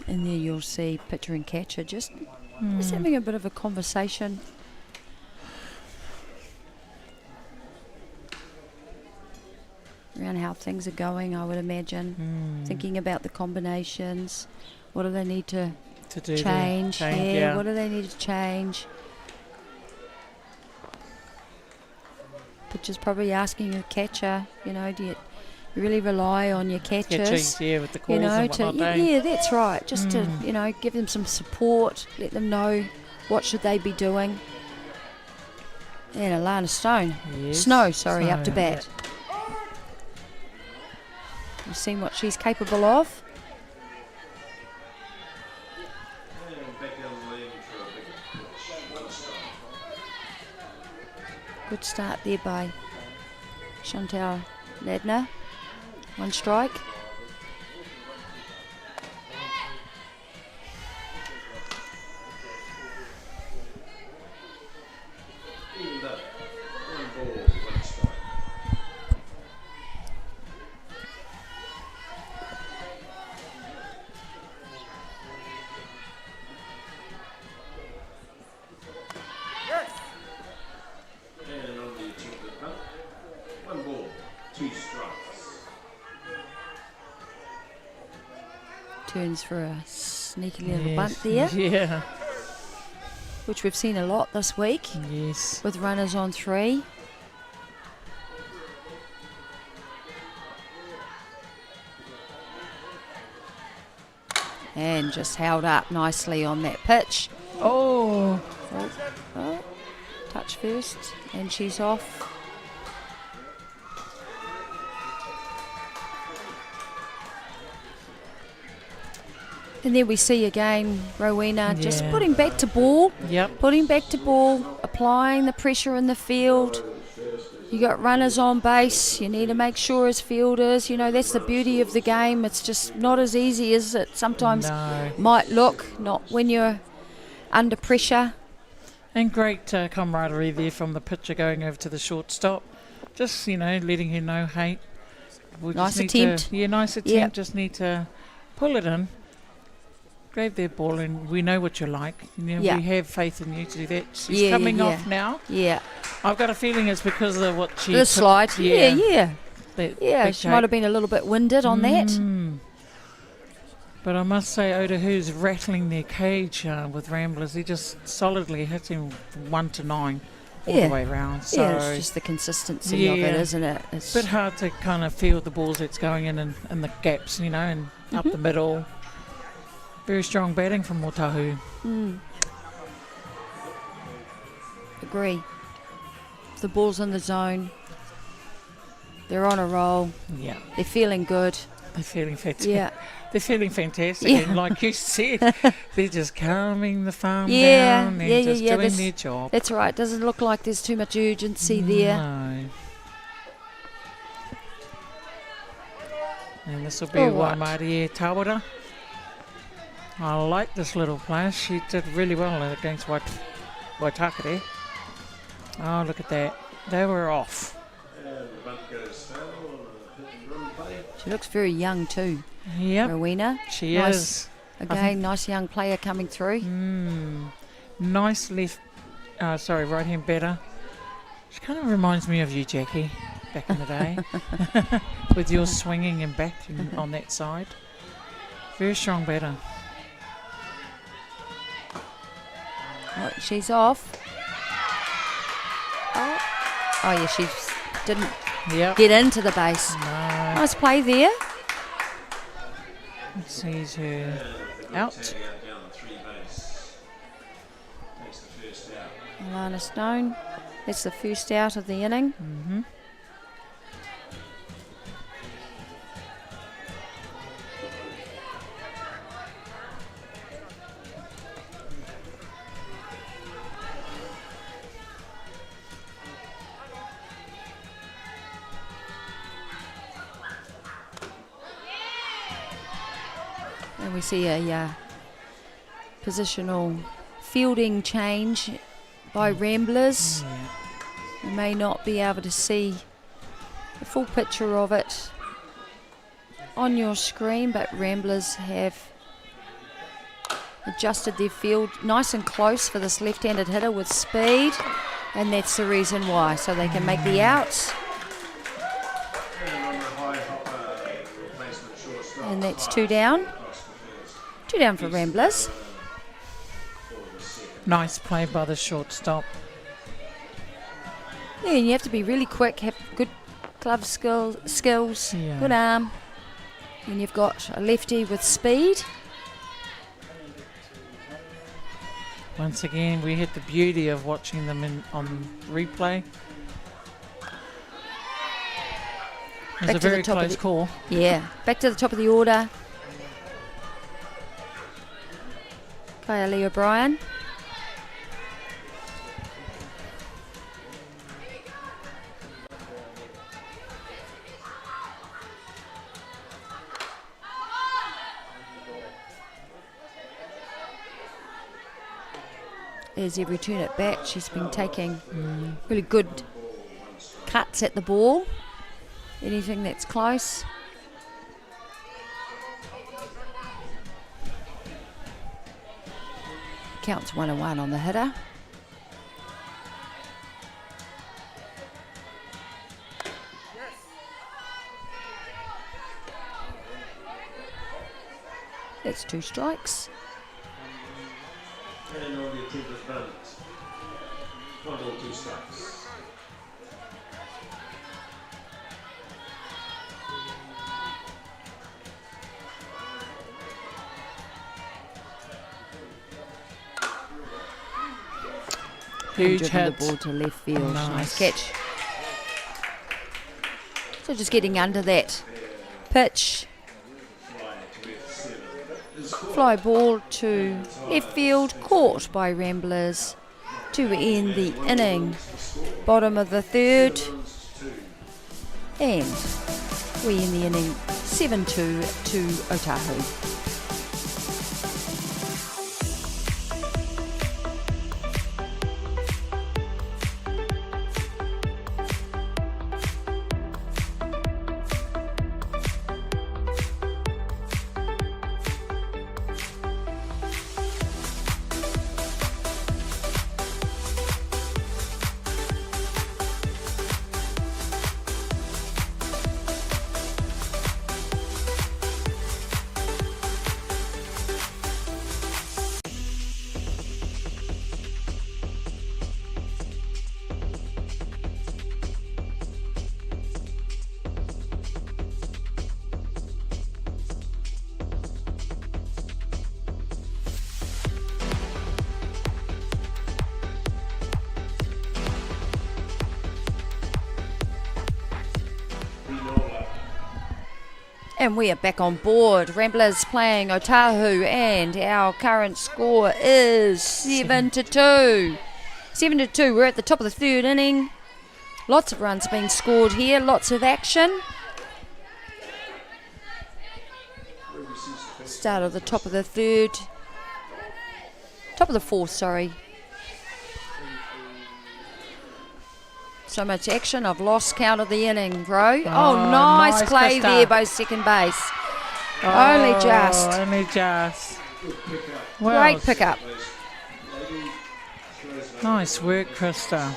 And there you'll see pitcher and catcher just having a bit of a conversation. Around how things are going, I would imagine. Thinking about the combinations. What do they need to do change? Yeah. What do they need to change? Pitcher's probably asking a catcher, do you really rely on your catchers? Yeah, with the calls and whatnot. Yeah, that's right. Just to, give them some support, let them know what should they be doing. And Alana Snow, up to bat. We've seen what she's capable of. Good start there by Chantal Ladner. 1 strike. And on the attempted bunt, 1 ball, 2 strikes. Turns for a sneaky little bunt there, Yeah. which we've seen a lot this week Yes. with runners on 3. And just held up nicely on that pitch. Oh. Touch first, and she's off. And then we see again Rowena just putting back to ball, Yep. putting back to ball, applying the pressure in the field. You got runners on base. You need to make sure as fielders, that's the beauty of the game. It's just not as easy as it sometimes might look, not when you're under pressure. And great camaraderie there from the pitcher going over to the shortstop. Just, letting her know, hey, we Nice just need attempt. Nice attempt. Yep. Just need to pull it in, grab their ball, and we know what you're like. We have faith in you to do that. She's coming off now. Yeah. I've got a feeling it's because of what she... The slide. Yeah. That She might have been a little bit winded on that. But I must say, Ōtahuhu's rattling their cage with Ramblers. He just solidly hits him from 1 to 9 all the way around. So it's just the consistency of it, isn't it? It's a bit hard to kind of feel the balls that's going in the gaps, and up the middle. Very strong batting from Ōtāhuhu. Agree. The ball's in the zone. They're on a roll. Yeah. They're feeling good. They're feeling fantastic. Yeah. They're feeling fantastic. Yeah. And like you said, they're just calming the farm down and just doing their job. That's right. Doesn't look like there's too much urgency there. No. And this will be Waimarie Tawara. I like this little player. She did really well against Waitakere. Oh, look at that. They were off. And the bunt goes foul on a hit and run play. She looks very young too, Yep, Rowena. she Nice. is. Again, nice young player coming through. Nice right-hand batter. She kind of reminds me of you, Jackie, back in the day. With your swinging and batting on that side. Very strong batter. Oh, she's off. Oh yeah, she didn't get into the base. No. Nice play there. Sees her out. Down the 3 base. Takes the first out. Alana Stone. That's the first out of the inning. And we see a positional fielding change by Ramblers. You may not be able to see the full picture of it on your screen, but Ramblers have adjusted their field nice and close for this left-handed hitter with speed, and that's the reason why, so they can make the outs. And that's 2 down. 2 down for Ramblers. Nice play by the shortstop. Yeah, and you have to be really quick, have good glove skills, good arm. When you've got a lefty with speed. Once again, we had the beauty of watching them on replay. It was a very close call. Yeah, back to the top of the order. Kylie O'Brien. As every turn at bat, she's been taking really good cuts at the ball. Anything that's close. Counts 1-1 on the hitter. That's 2 strikes. And on the attempted bunt. 1 ball, 2 strikes. Huge hit. The ball to left field. Nice Catch. So just getting under that pitch. Fly ball to left field, caught by Ramblers to end the inning. Bottom of the third. And we in the inning 7-2 to Ōtāhuhu. And we are back on board. Ramblers playing Ōtāhuhu, and our current score is 7-2. 7-2. We're at the top of the third inning. Lots of runs being scored here. Lots of action. Start of the top of the third. Top of the fourth, sorry. So much action, I've lost count of the inning, bro. Oh, nice play there by second base. Only just. Only just. Great pickup. Nice work, Krista.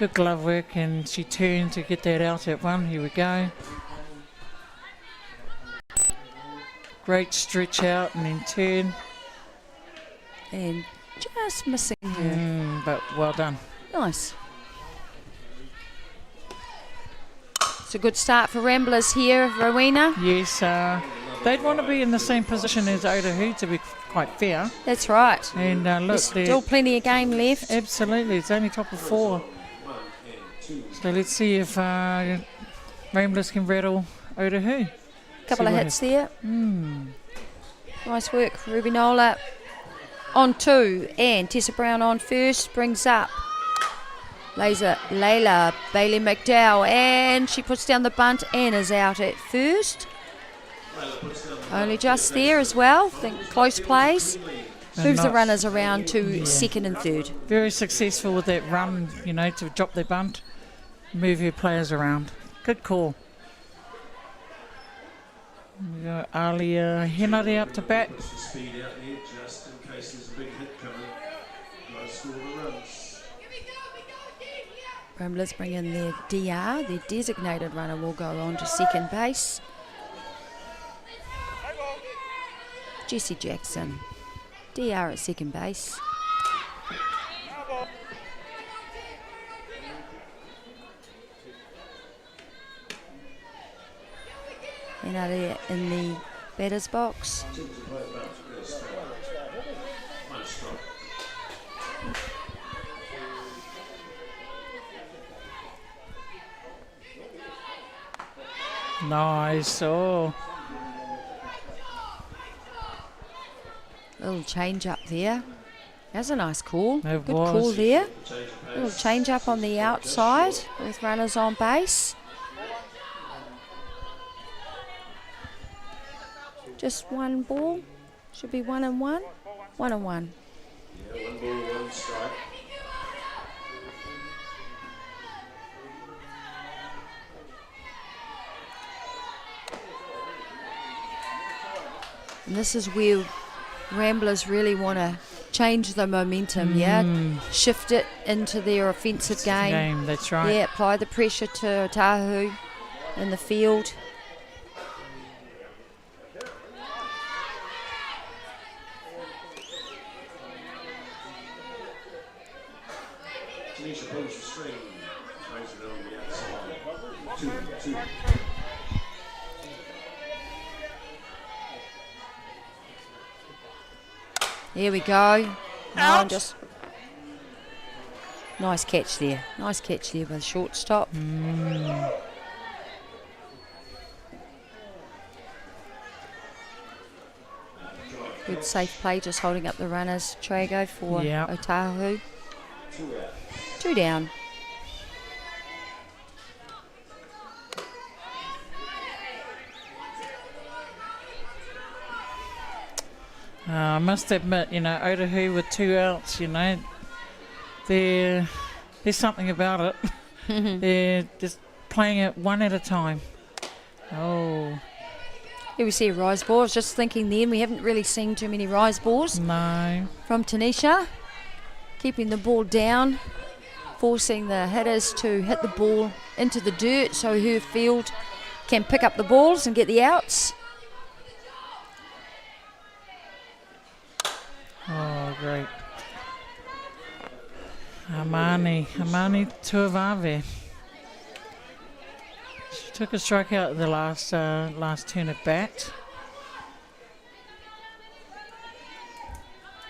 Good glove work, and she turned to get that out at one. Here we go. Great stretch out and then turn. And just missing her. But well done. Nice. It's a good start for Ramblers here, Rowena. Yes, they'd want to be in the same position as Ōtahuhu, to be quite fair. That's right. And look, there's still plenty of game left. Absolutely, it's only top of 4. So let's see if Ramblers can rattle Ōtahuhu. Couple of hits there. Nice work, Ruby Nola. On 2, and Tessa Brown on first, brings up Layla Bailey McDowell, and she puts down the bunt and is out at first. Only just there as well. Think close plays. Moves the runners around to second and third. Very successful with that run, you know, to drop their bunt, move your players around. Good call. We got Alia Henare up to bat. Ramblers bring in their DR, their designated runner will go on to second base. Jesse Jackson, DR at second base. And out there in the batter's box. Nice. Oh. Little change up there. That's a nice call. Good call there. Little change up on the outside with runners on base. Just one ball. Should be 1 and 1. 1 and 1. Yeah, 1 ball, 1 strike. And this is where Ramblers really want to change the momentum, shift it into their offensive game. That's right. Yeah, apply the pressure to Ōtāhuhu in the field. Tanisha pulls the string, throws it on the outside. 2-2. Here we go. Just nice catch there. Nice catch there by the shortstop. Good safe play, just holding up the runners. Trago for Yep. Ōtāhuhu. 2 down. I must admit, Ōtahuhu with 2 outs, there's something about it. They're just playing it one at a time. Oh, Here we see a rise ball. I was just thinking then, we haven't really seen too many rise balls no. from Tanisha. Keeping the ball down, forcing the hitters to hit the ball into the dirt so her field can pick up the balls and get the outs. Oh, great. Amani Tuavave. She took a strikeout at the last turn at bat.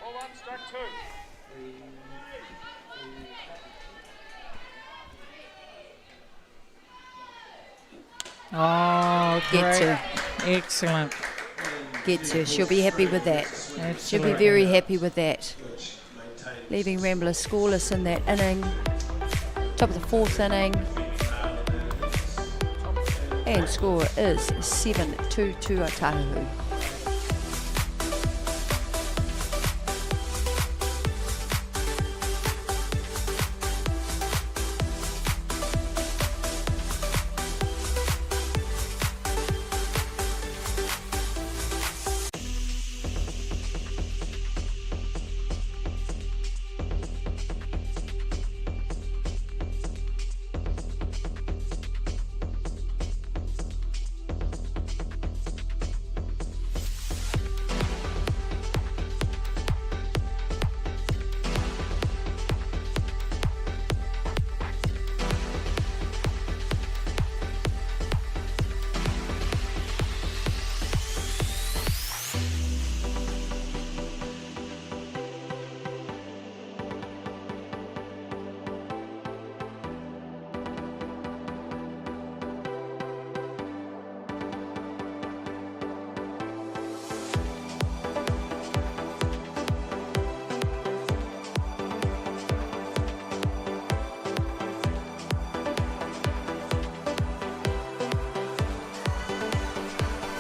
Ball 1, strike 2. Oh, Gets great. her. Excellent. Gets her. She'll be happy with that. She'll Absolutely. be very happy with that. Leaving Ramblers scoreless in that inning. Top of the 4th inning. And score is 7-2 to Ōtāhuhu.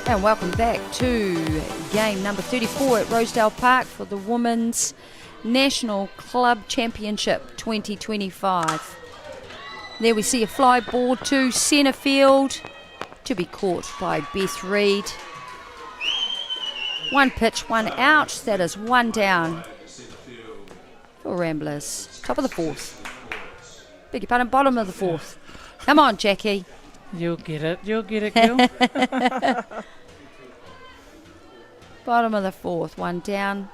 And welcome back to game number 34 at Rosedale Park for the Women's National Club Championship 2025. There we see a fly ball to centre field to be caught by Beth Reid. 1 pitch, 1 out. That is 1 down for Ramblers. Top of the 4th. Beg your pardon, bottom of the 4th. Come on, Jackie. You'll get it, girl. Bottom of the 4th, 1 down.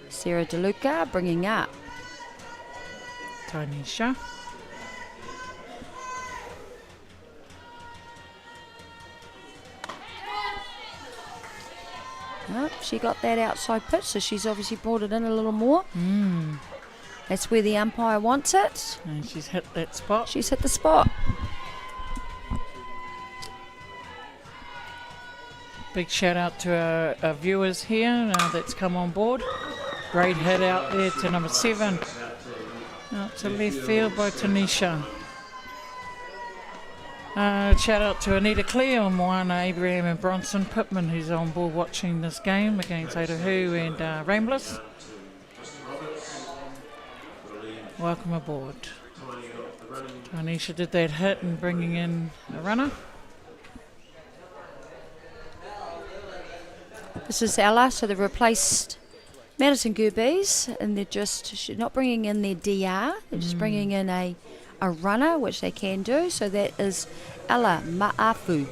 Sarah DeLuca bringing up. Tanisha. Oh, she got that outside pitch, so she's obviously brought it in a little more. That's where the umpire wants it. And she's hit that spot. She's hit the spot. Big shout out to our viewers here that's come on board. Great hit out there to number 7. Out to left field by Tanisha. Shout out to Anita Cleo, Moana Abraham and Bronson Pittman, who's on board watching this game against Ōtahuhu and Ramblers. Welcome aboard. Tanisha did that hit and bringing in a runner. This is Ella, so they've replaced Madison Gerbes, and she's not bringing in their DR, they're just bringing in a runner, which they can do, so that is Ella Ma'afu.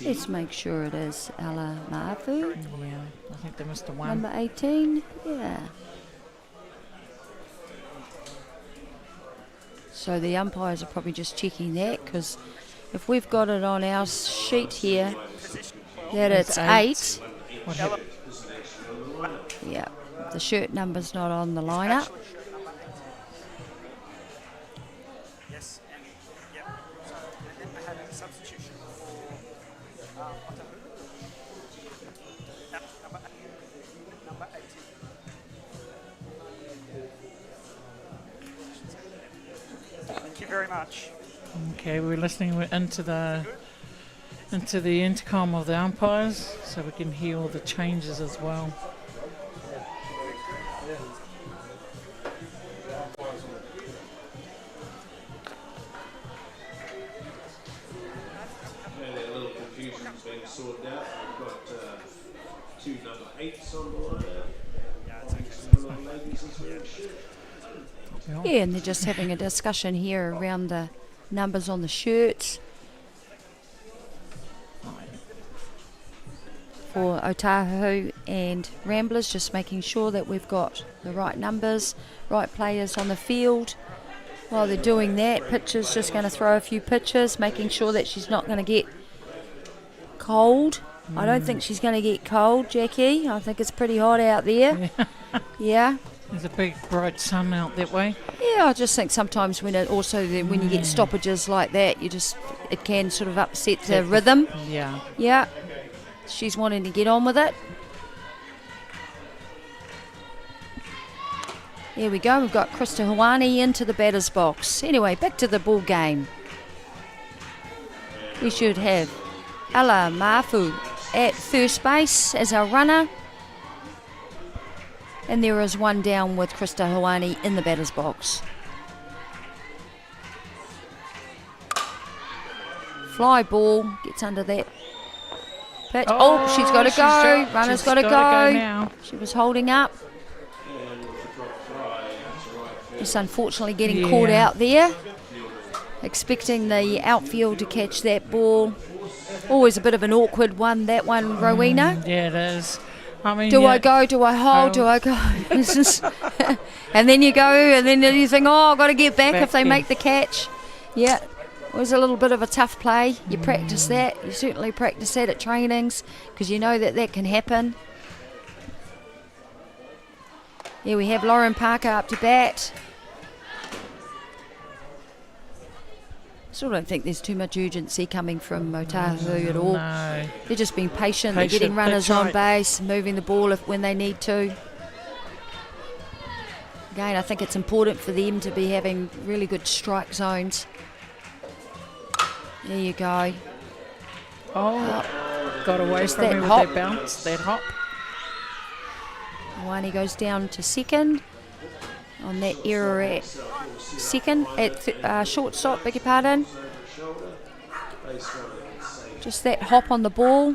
Let's make sure it is Ella Ma'afu. Yeah, I think they missed a 1. Number 18, yeah. So the umpires are probably just checking that, because if we've got it on our sheet here that it's 8. What happened? Yeah, the shirt number's not on the lineup. much. Okay, we're listening into the intercom of the umpires, so we can hear all the changes as well. And a little confusion's being sorted out. We've got two number 8s on the line. Ladies as well. Yeah, and they're just having a discussion here around the numbers on the shirts for Ōtāhuhu and Ramblers, just making sure that we've got the right numbers, right players on the field. While they're doing that, Pitcher's just going to throw a few pitches, making sure that she's not going to get cold. I don't think she's going to get cold, Jackie. I think it's pretty hot out there. Yeah. There's a big bright sun out that way. Yeah, I just think sometimes when when you get stoppages like that, it can sort of upset the rhythm. Yeah. Yeah. She's wanting to get on with it. Here we go. We've got Krista Hawani into the batter's box. Anyway, back to the ball game. We should have Ella Mafu at first base as our runner. And there is one down with Krista Hawani in the batter's box. Fly ball gets under that pitch. Oh, she's got to go. Runner's got to go. Now. She was holding up. Just unfortunately getting caught out there. Expecting the outfield to catch that ball. Always a bit of an awkward one, that one, Rowena. Yeah, it is. I mean, do I go? Do I hold? Do I go? It's just and then you go, and then you think, oh, I've got to get back if they make the catch. Yeah, it was a little bit of a tough play. You practice that. You certainly practice that at trainings because you know that can happen. Here we have Lauren Parker up to bat. Still don't think there's too much urgency coming from Ōtāhuhu at all. No. They're just being patient. They're getting runners on base, moving the ball when they need to. Again, I think it's important for them to be having really good strike zones. There you go. Oh, got away from me with that bounce, that hop. Wani goes down to second on that error at second, at shortstop, beg your pardon. Just that hop on the ball,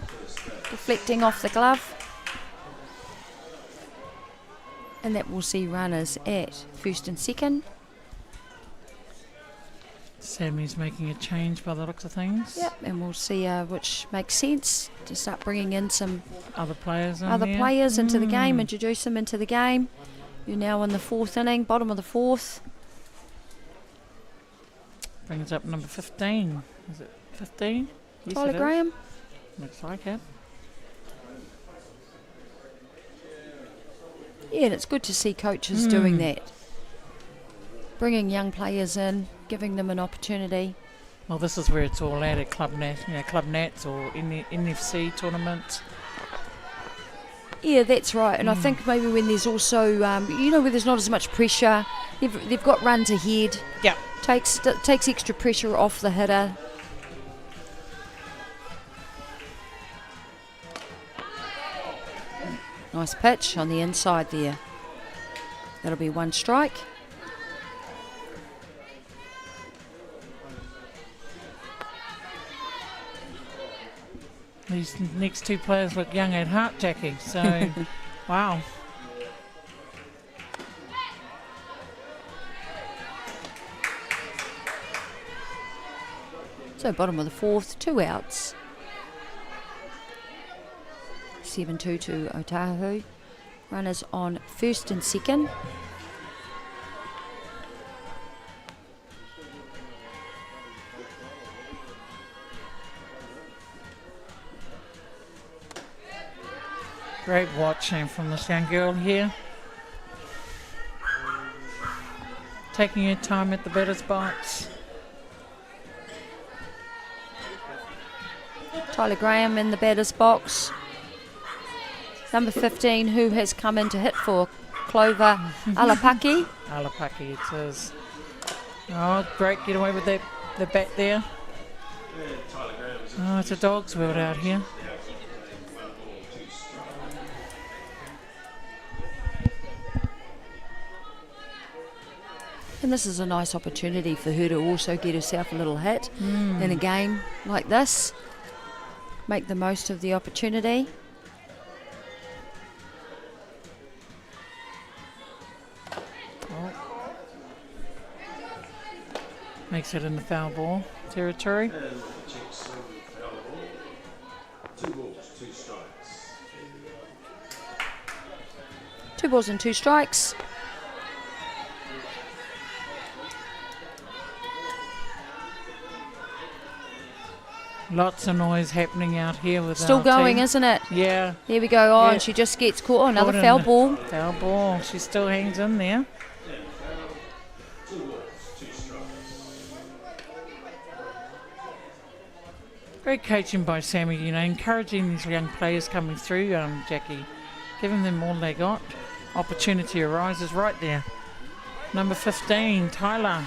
deflecting off the glove. And that will see runners at first and second. Sammy's making a change by the looks of things. Yep, and we'll see which makes sense to start bringing in some other players into the game, introduce them into the game. You're now in the fourth inning, bottom of the fourth. Brings up number 15. Is it 15? Yes, Tyler Graham. Looks like it. Yeah, and it's good to see coaches doing that. Bringing young players in, giving them an opportunity. Well, this is where it's all at Club Nats or NFC tournaments. Yeah, that's right. And I think maybe when there's also, where there's not as much pressure, they've got runs ahead. Yeah. Takes extra pressure off the hitter. Nice pitch on the inside there. That'll be one strike. These next two players look young at heart, Jackie. So, wow. So bottom of the fourth, 2 outs. 7-2 to Ōtāhuhu. Runners on first and second. Great watching from this young girl here. Taking her time at the batter's box. Tyler Graham in the batter's box. Number 15, who has come in to hit for Clover Alapaki. Alapaki it is. Oh, great, get away with that, the bat there. Oh, it's a dog's world out here. And this is a nice opportunity for her to also get herself a little hit in a game like this. Make the most of the opportunity. Makes it in the foul ball territory. And checks on the foul ball. 2 balls, 2 strikes. 2 balls and 2 strikes. Lots of noise happening out here with Still our going, team. isn't it? Yeah. There we go. Oh, Yeah. and she just gets caught. Oh, another Caught in foul the ball. Foul ball. She still hangs in there. 2 balls, 2 strikes. Great coaching by Sammy, you know, encouraging these young players coming through, Jackie. Giving them all they got. Opportunity arises right there. Number 15, Tyler.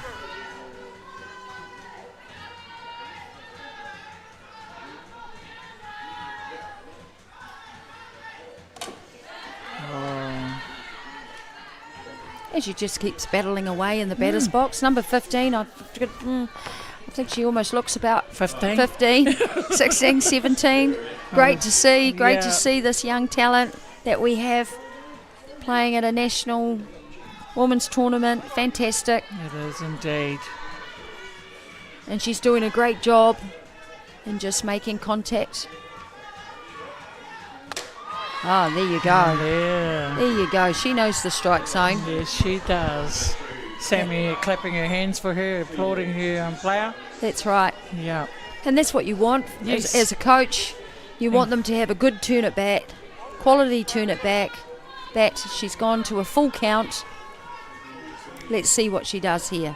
And she just keeps battling away in the batter's box. Number 15, I think she almost looks about 15. 16, 17. Great to see. Great Yeah. to see this young talent that we have playing at a national women's tournament. Fantastic. It is indeed. And she's doing a great job in just making contact. Oh, there you go. Yeah. There you go. She knows the strike zone. Yes, she does. Sammy clapping her hands for her, applauding her player. That's right. Yeah. And that's what you want Yes. as a coach. You want them to have a good turn at bat, quality turn at bat. She's gone to a full count. Let's see what she does here.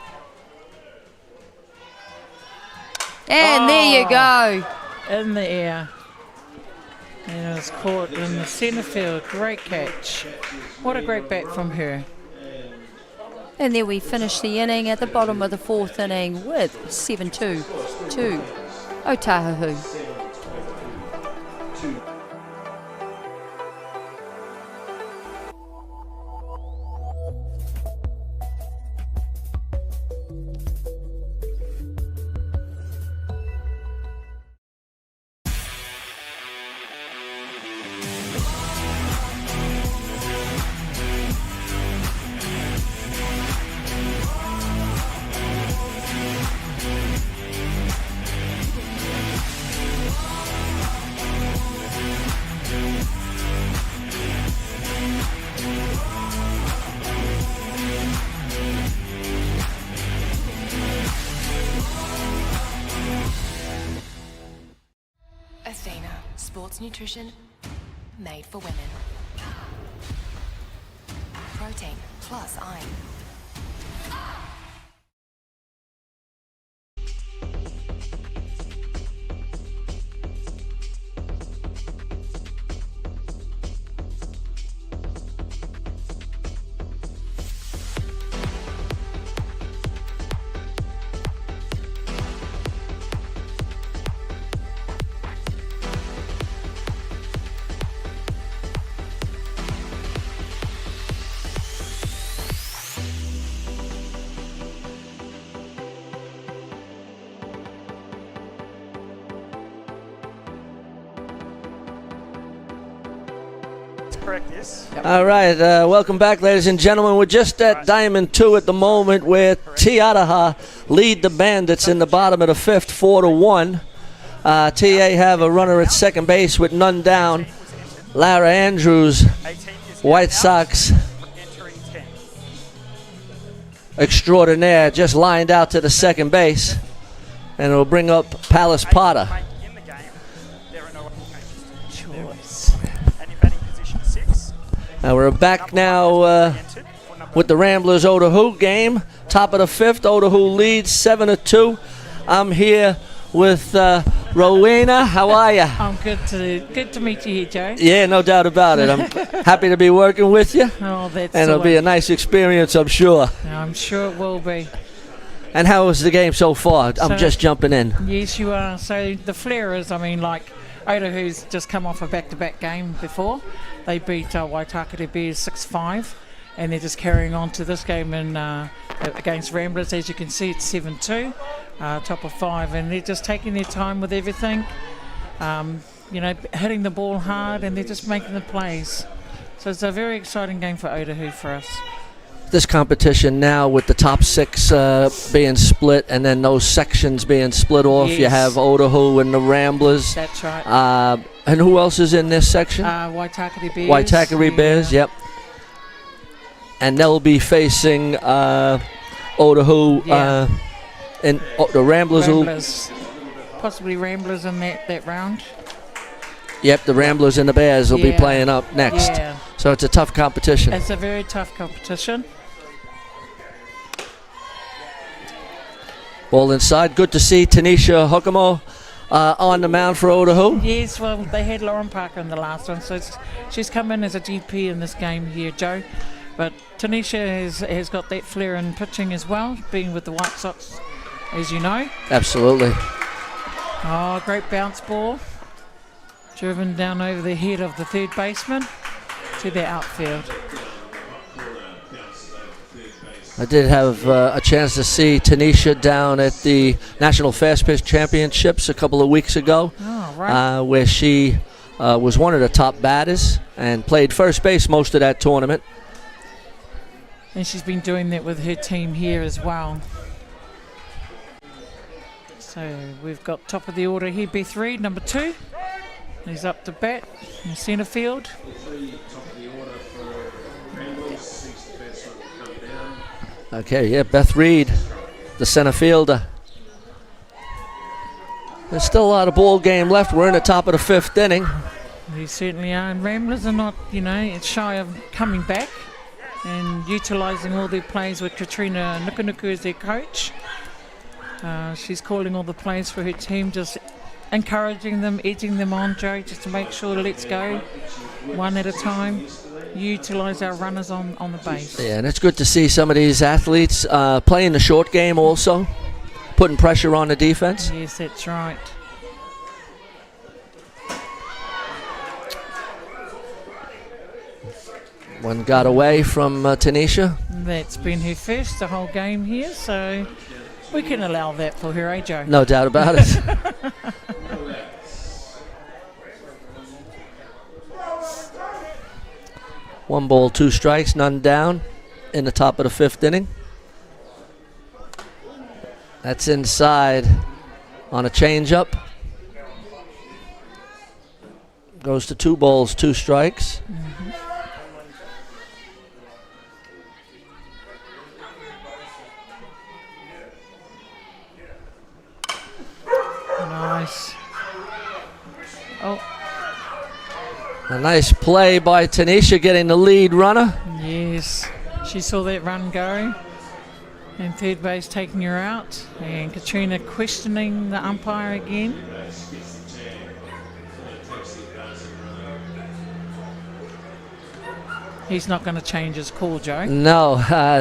And there you go. In the air. And it was caught in the centre field. Great catch. What a great bat from her. And there we finish the inning at the bottom of the 4th inning with 7-2 to Ōtāhuhu. Athena, sports nutrition made for women. Protein plus iron. Correct, yes. All right, welcome back, ladies and gentlemen. We're just at Diamond 2 at the moment, where Ōtāhuhu lead the Bandits in the bottom of the 5th, 4-1. TA have a runner at second base with none down. Lara Andrews, 18 is White out, Sox entering 10. extraordinaire, just lined out to the second base, and it'll bring up Palace Potter. In the game, there are no other changes to choice. And in batting position 6. Now we're back now with the Ramblers Ōtahuhu game. Top of the 5th, Ōtahuhu leads 7-2. I'm here with Rowena. How are you? I'm good to meet you here, Joe. Yeah, no doubt about it. I'm happy to be working with you. Oh, that's And it'll be a nice experience, I'm sure. I'm sure it will be. And how was the game so far? I'm So- just jumping in. Yes, you are. So the flair is, I mean, like Ōtahuhu's just come off a back-to-back game before. They beat Waitakere Bears 6-5, and they're just carrying on to this game against Ramblers. As you can see, it's 7-2, top of 5, and they're just taking their time with everything. Hitting the ball hard, and they're just making the plays. So it's a very exciting game for Ōtahuhu for us. This competition now with the top 6 being split and then those sections being split off. You Yes. have Ōtahuhu and the Ramblers. That's right. And who else is in this section? Waitakere Bears. Waitakere Bears, yep. And they'll be facing Ōtahuhu and the Ramblers. Ramblers. Possibly Ramblers in that round. Yep, the Ramblers and the Bears will be Yeah. playing up next. Yeah. So it's a tough competition. It's a very tough competition. Ball inside. Good to see Tanisha Hokamo on the mound for Ōtahuhu. Yes, well, they had Lauren Parker in the last one, so she's come in as a GP in this game here, Joe. But Tanisha has got that flair in pitching as well, being with the White Sox, as you know. Absolutely. Oh, great bounce ball. Driven down over the head of the third baseman to the outfield. I did have a chance to see Tanisha down at the National Fast Pitch Championships a couple of weeks ago, Oh, right. where she was one of the top batters and played first base most of that tournament. And she's been doing that with her team here as well. So we've got top of the order here, Beth Reid, number 2. He's up to bat in centre field. Okay, yeah, Beth Reid, the center fielder. There's still a lot of ball game left. We're in the top of the 5th inning. They certainly are. And Ramblers are not, shy of coming back and utilising all their plays with Katrina Nukunuku as their coach. She's calling all the plays for her team, just encouraging them, edging them on, Joe, just to make sure let's go one at a time. Utilise our runners on the base. Yeah, and it's good to see some of these athletes playing the short game also, putting pressure on the defense. Yes, that's right. One got away from Tanisha. That's been her first the whole game here, so we can allow that for her, eh, Joe? No doubt about it. One ball, 2 strikes, none down in the top of the 5th inning. That's inside on a changeup. Goes to 2 balls, 2 strikes. Nice. Oh, A nice play by Tanisha getting the lead runner. yes. She saw that run go. And third base taking her out. And Katrina questioning the umpire again. He's not going to change his call, Joe. No,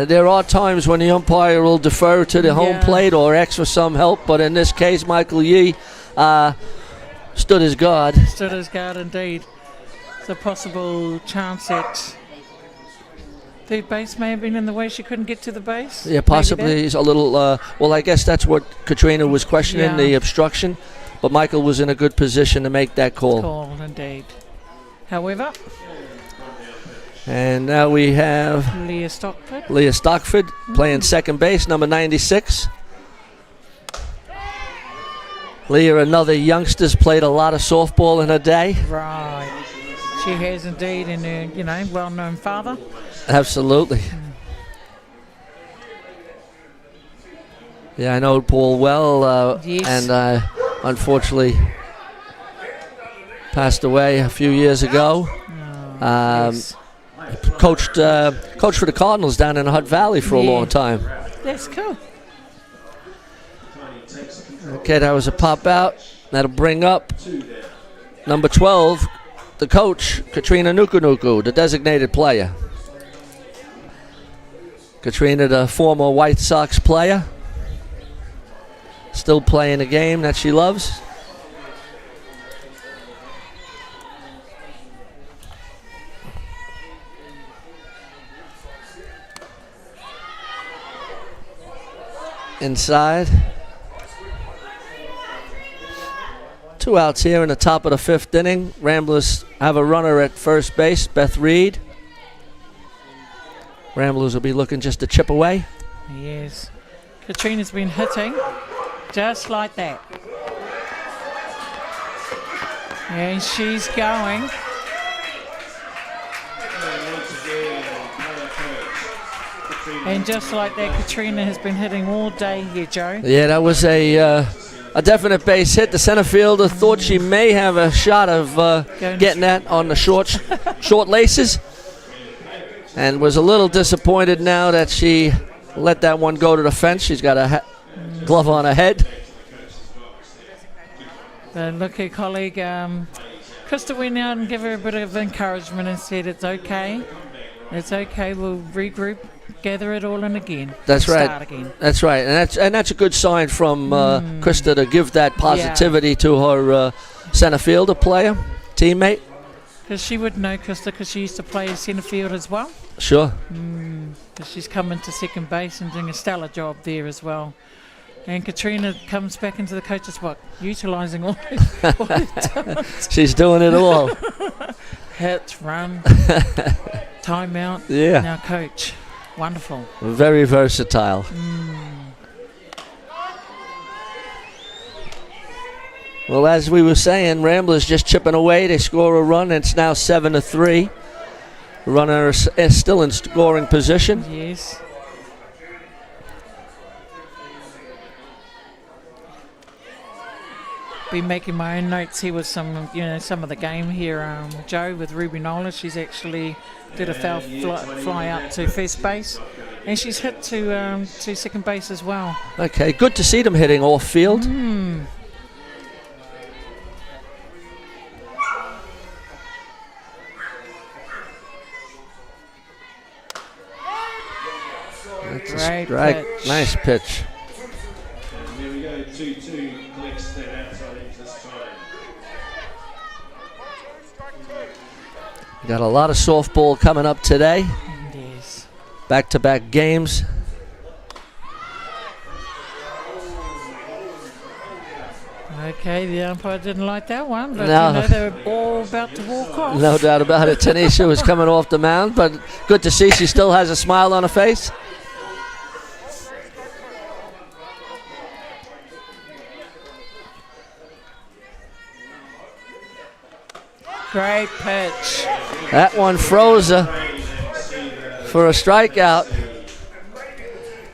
there are times when the umpire will defer to the home Yeah. plate or ask for some help, but in this case, Michael Yee stood his guard. Stood his guard indeed. It's a possible chance that third base may have been in the way. She couldn't get to the base. Yeah, Maybe possibly that. he's a little. Well, I guess that's what Katrina was questioning, Yeah. the obstruction. But Michael was in a good position to make that call. Call indeed. However, And now we have Leah Stockford. Leah Stockford playing second base, number 96. Leah, another youngster's played a lot of softball in her day. Right. She has indeed, and her, well-known father. Absolutely. Yeah, I know Paul well, Yes. and unfortunately passed away a few years ago. Yes. Coached for the Cardinals down in the Hutt Valley for a Yeah. long time. That's cool. Okay, that was a pop out. That'll bring up number 12, the coach, Katrina Nukunuku, the designated player. Katrina, the former White Sox player. Still playing a game that she loves. Inside. 2 outs here in the top of the 5th inning. Ramblers have a runner at first base, Beth Reed. Ramblers will be looking just to chip away. Yes. Katrina's been hitting just like that. And she's going. And just like that, Katrina has been hitting all day here, Joe. Yeah, that was a definite base hit. The center fielder thought she may have a shot of getting that on the short laces, and was a little disappointed now that she let that one go to the fence. She's got a glove on her head. But look, her colleague Krista went out and gave her a bit of encouragement and said, "It's okay. It's okay. We'll regroup, gather it all in again. That's right. Start again." That's right, and that's a good sign from Krista to give that positivity to her center fielder player, teammate. Because she would know Krista, because she used to play centre field as well. Sure. Because she's come into second base and doing a stellar job there as well. And Katrina comes back into the coach's box, utilising all her talents. She's doing it all. Hit, run, timeout. Yeah. Now coach. Wonderful. Very versatile. Well, as we were saying, Ramblers just chipping away. They score a run, and it's now 7-3. Runner is still in scoring position. Yes. Been making my own notes here with some of the game here. Joe with Ruby Nola, she's actually did a foul fly up to first base, and she's hit to second base as well. Okay, good to see them hitting off field. That's a Great strike. pitch. Nice pitch. And there we go, 2-2, collects that outside edge this time. Got a lot of softball coming up today. Yes. Back-to-back games. Okay, the umpire didn't like that one, but No. they were all about to walk off. No doubt about it. Tanisha was coming off the mound, but good to see she still has a smile on her face. Great pitch. That one froze her for a strikeout.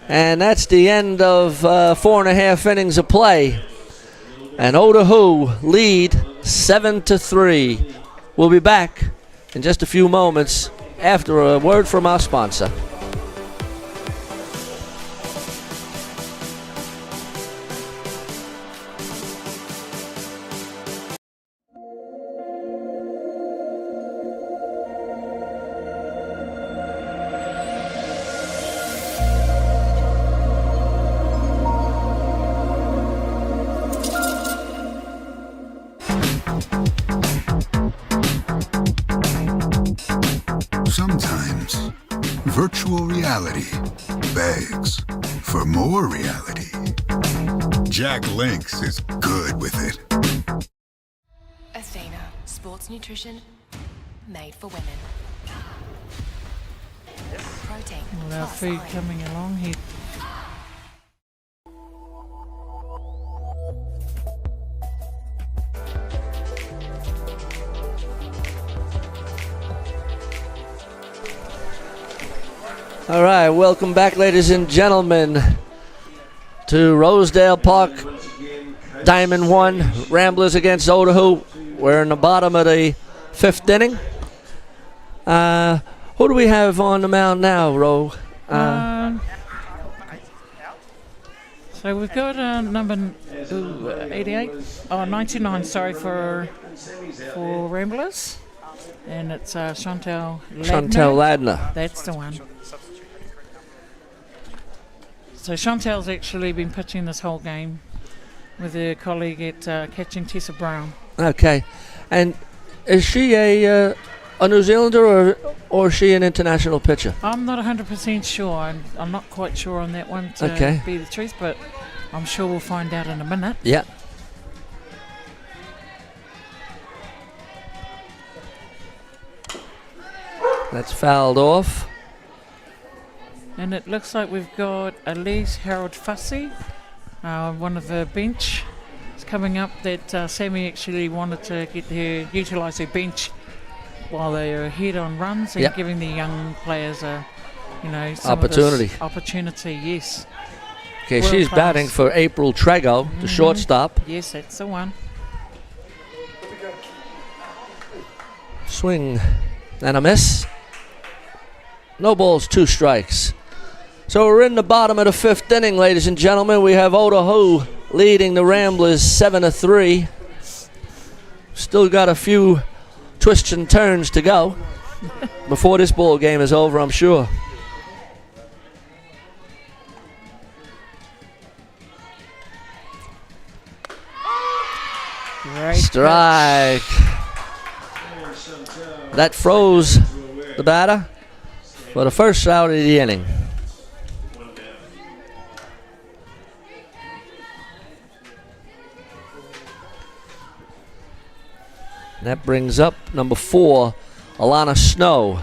And that's the end of 4.5 innings of play. And Ōtahuhu lead 7-3. We'll be back in just a few moments after a word from our sponsor. Sometimes virtual reality begs for more reality. Jack Lynx is good with it. Athena, sports nutrition made for women. Protein. Well, our plus food iron. coming along here. All right, welcome back, ladies and gentlemen, to Rosedale Park, Diamond 1, Ramblers against Ōtahuhu. We're in the bottom of the 5th inning. Who do we have on the mound now, Ro? So we've got number 88, 99, sorry, for Ramblers. And it's Chantal Ladner. Chantal Ladner. That's the one. So Chantal's actually been pitching this whole game. with her colleague at catching Tessa Brown. Okay. And is she a New Zealander or is she an international pitcher? I'm not 100% sure. I'm not quite sure on that one to Okay. be the truth, but I'm sure we'll find out in a minute. Yeah. That's fouled off. And it looks like we've got Elise Harold Fussy, one of the bench. It's coming up that Sammy actually wanted to get her, utilise her bench while they are ahead on runs and Yep. giving the young players a, some Opportunity. Of this opportunity, yes. Okay, World she's class. batting for April Trego, the shortstop. Yes, that's the one. Swing and a miss. No balls, 2 strikes. So we're in the bottom of the 5th inning, ladies and gentlemen. We have Ōtāhuhu leading the Ramblers 7-3. Still got a few twists and turns to go before this ball game is over, I'm sure. Great Strike. That froze the batter for the first out of the inning. That brings up number 4, Alana Snow.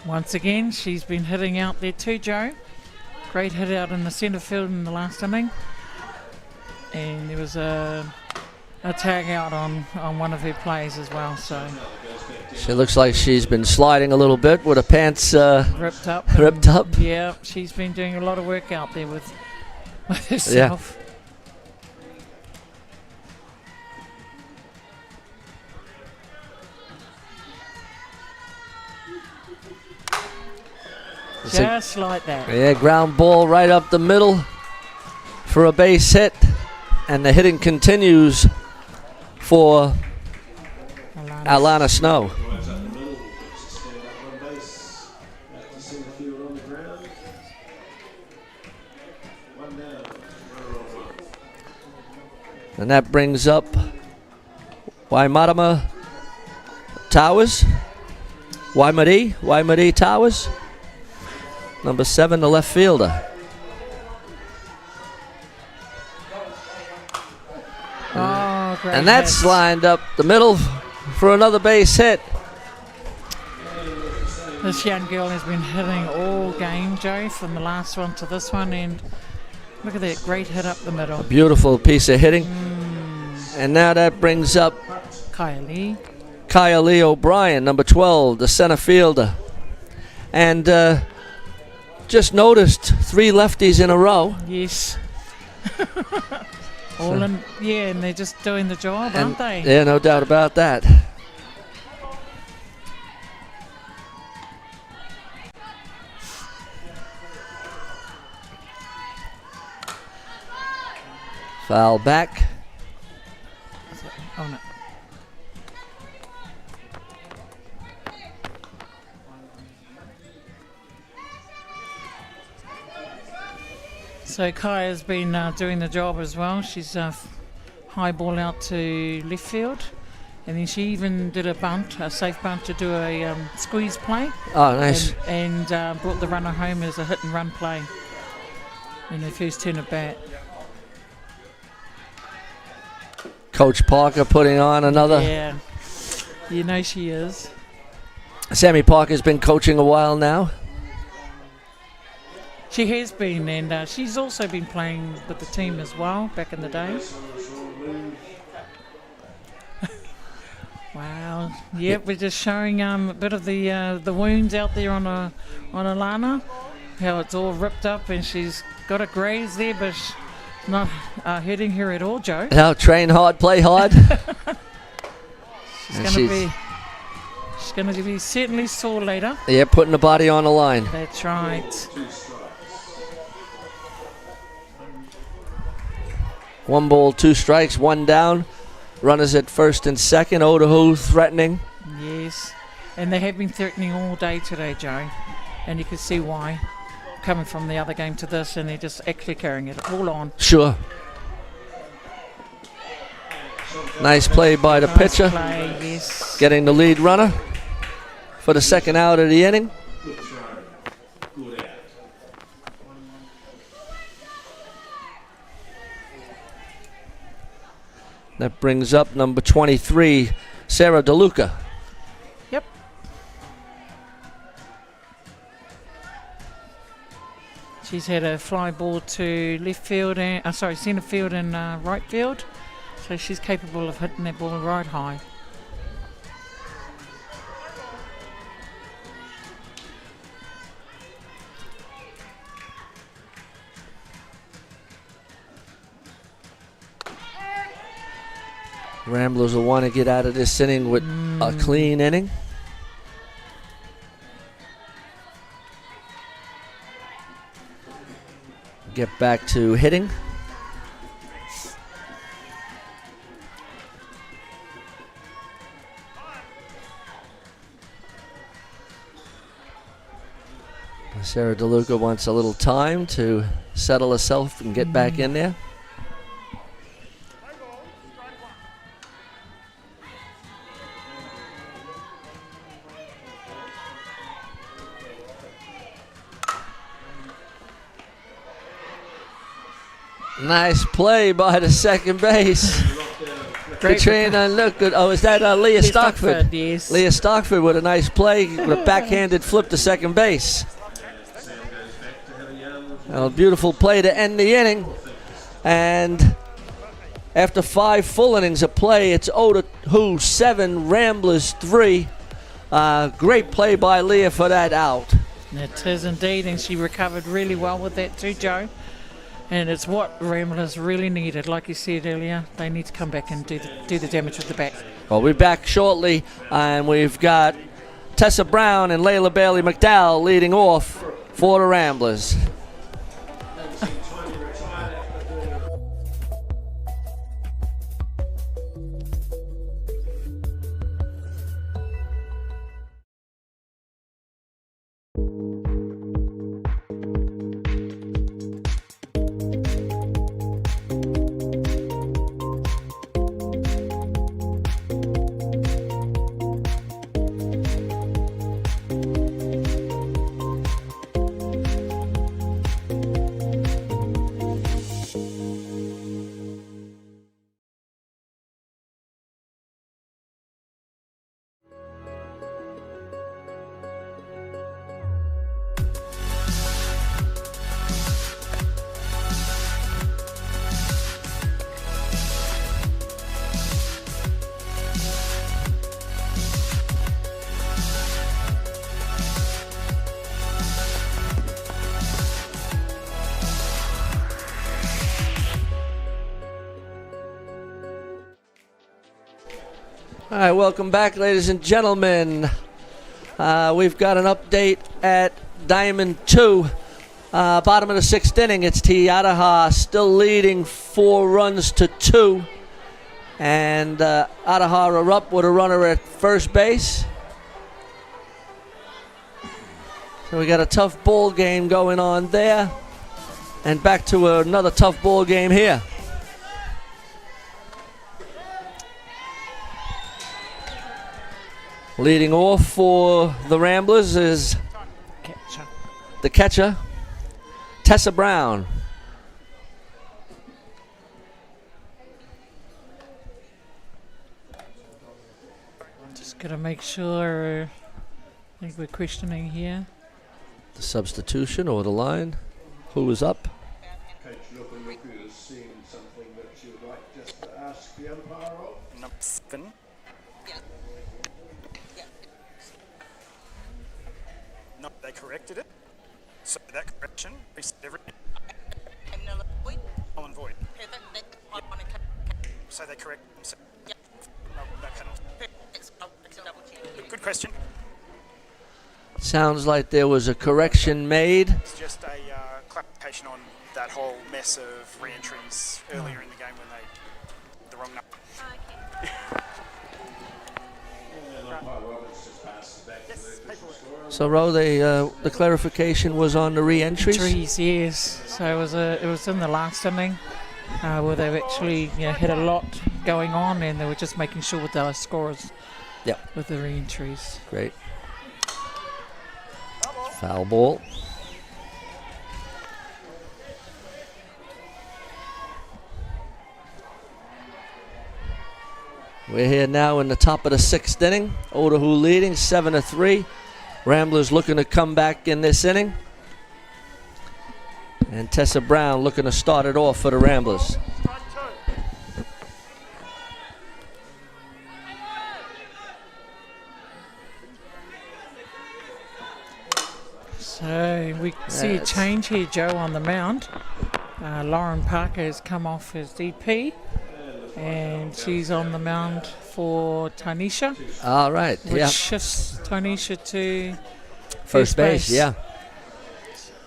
Once again, she's been hitting out there too, Joe. Great hit out in the centre field in the last inning. And there was a tag out on one of her plays as well, so She looks like she's been sliding a little bit with her pants ripped up. ripped up. Yeah, she's been doing a lot of work out there with herself. Just like that. Yeah, ground ball right up the middle for a base hit. And the hitting continues for Alana Snow. Drives up the middle, stand up on base, back to center field on the ground. 1 down, runner on 1. And that brings up Waimarama Towers. Waimari Towers. Number 7, the left fielder. Oh, great And that's hit. lined up the middle for another base hit. This young girl has been hitting all game, Joe, from the last one to this one, and look at that great hit up the middle. Beautiful piece of hitting. And now that brings up Kylie. Kaya Lee O'Brien, number 12, the center fielder. And just noticed 3 lefties in a row. Yes. All in, yeah, and they're just doing the job, aren't they? Yeah, no doubt about that. Foul back. Oh, no. So Kaya's been doing the job as well. She's high ball out to left field, and then she even did a bunt, a safe bunt to do a squeeze play. Oh, nice. And brought the runner home as a hit and run play in her first turn of bat. Coach Parker putting on another. Yeah, you know she is. Sammy Parker's been coaching a while now. She has been, and she's also been playing with the team as well back in the day. Wow. Yep, we're just showing a bit of the wounds out there on Alana, how it's all ripped up, and she's got a graze there, but not hurting her at all, Joe. Now train hard, play hard. She's going to be certainly sore later. Yeah, putting the body on the line. That's right. 1 ball, 2 strikes, 1 down. Runners at first and second. Ōtāhuhu threatening. Yes, and they have been threatening all day today, Joe, and you can see why. Coming from the other game to this, and they're just actually carrying it all on. Sure. Nice play by the Nice pitcher, play, yes. getting the lead runner for the second out of the inning. Good throw. Good out. That brings up number 23, Sarah DeLuca. Yep. She's had a fly ball to left field and centre field and right field, so she's capable of hitting that ball right high. Ramblers will want to get out of this inning with a clean inning. Get back to hitting. Sarah DeLuca wants a little time to settle herself and get back in there. Nice play by the second base. Katrina, look good. Oh, is that Leah Stockford? Yes. Leah Stockford with a nice play, with a backhanded flip to second base. A beautiful play to end the inning. And after 5 full innings of play, it's Ōtāhuhu 7, Ramblers 3. Great play by Leah for that out. It is indeed, and she recovered really well with that too, Joe. And it's what Ramblers really needed. Like you said earlier, they need to come back and do the damage with the bat. Well, we'll be back shortly, and we've got Tessa Brown and Layla Bailey McDowell leading off for the Ramblers. All right, welcome back, ladies and gentlemen. We've got an update at Diamond 2. Bottom of the 6th inning, it's Ōtāhuhu still leading 4 runs to 2. And Ōtāhuhu are up with a runner at first base. So we got a tough ball game going on there. And back to another tough ball game here. Leading off for the Ramblers is the catcher, Tessa Brown. Just got to make sure, I think we're questioning here. The substitution or the line. Who is up? Coach Ōtahuhu has seen something that you would like just to ask the umpire of. Number 7. No, they corrected it. So that correction, we said everything. Null and void. Yep. So they correct themselves. No, that penalty. Good question. Sounds like there was a correction made. It's just a clarification on that whole mess of re-entries earlier in the game when they the wrong number. And umpire Roberts just passed it back to the official scorer. So, Ro, the clarification was on the re-entries? Trees, yes. So it was in the last inning where they've actually hit a lot going on, and they were just making sure with their scorers. Yep. With the re-entries. Great. Foul ball. We're here now in the top of the 6th inning. Ōtahuhu leading 7-3. Ramblers looking to come back in this inning. And Tessa Brown looking to start it off for the Ramblers. So we see a change here, Joe, on the mound. Lauren Parker has come off as DP, and she's on the mound for Tanisha. All right, Which shifts Tanisha to first base. Yeah.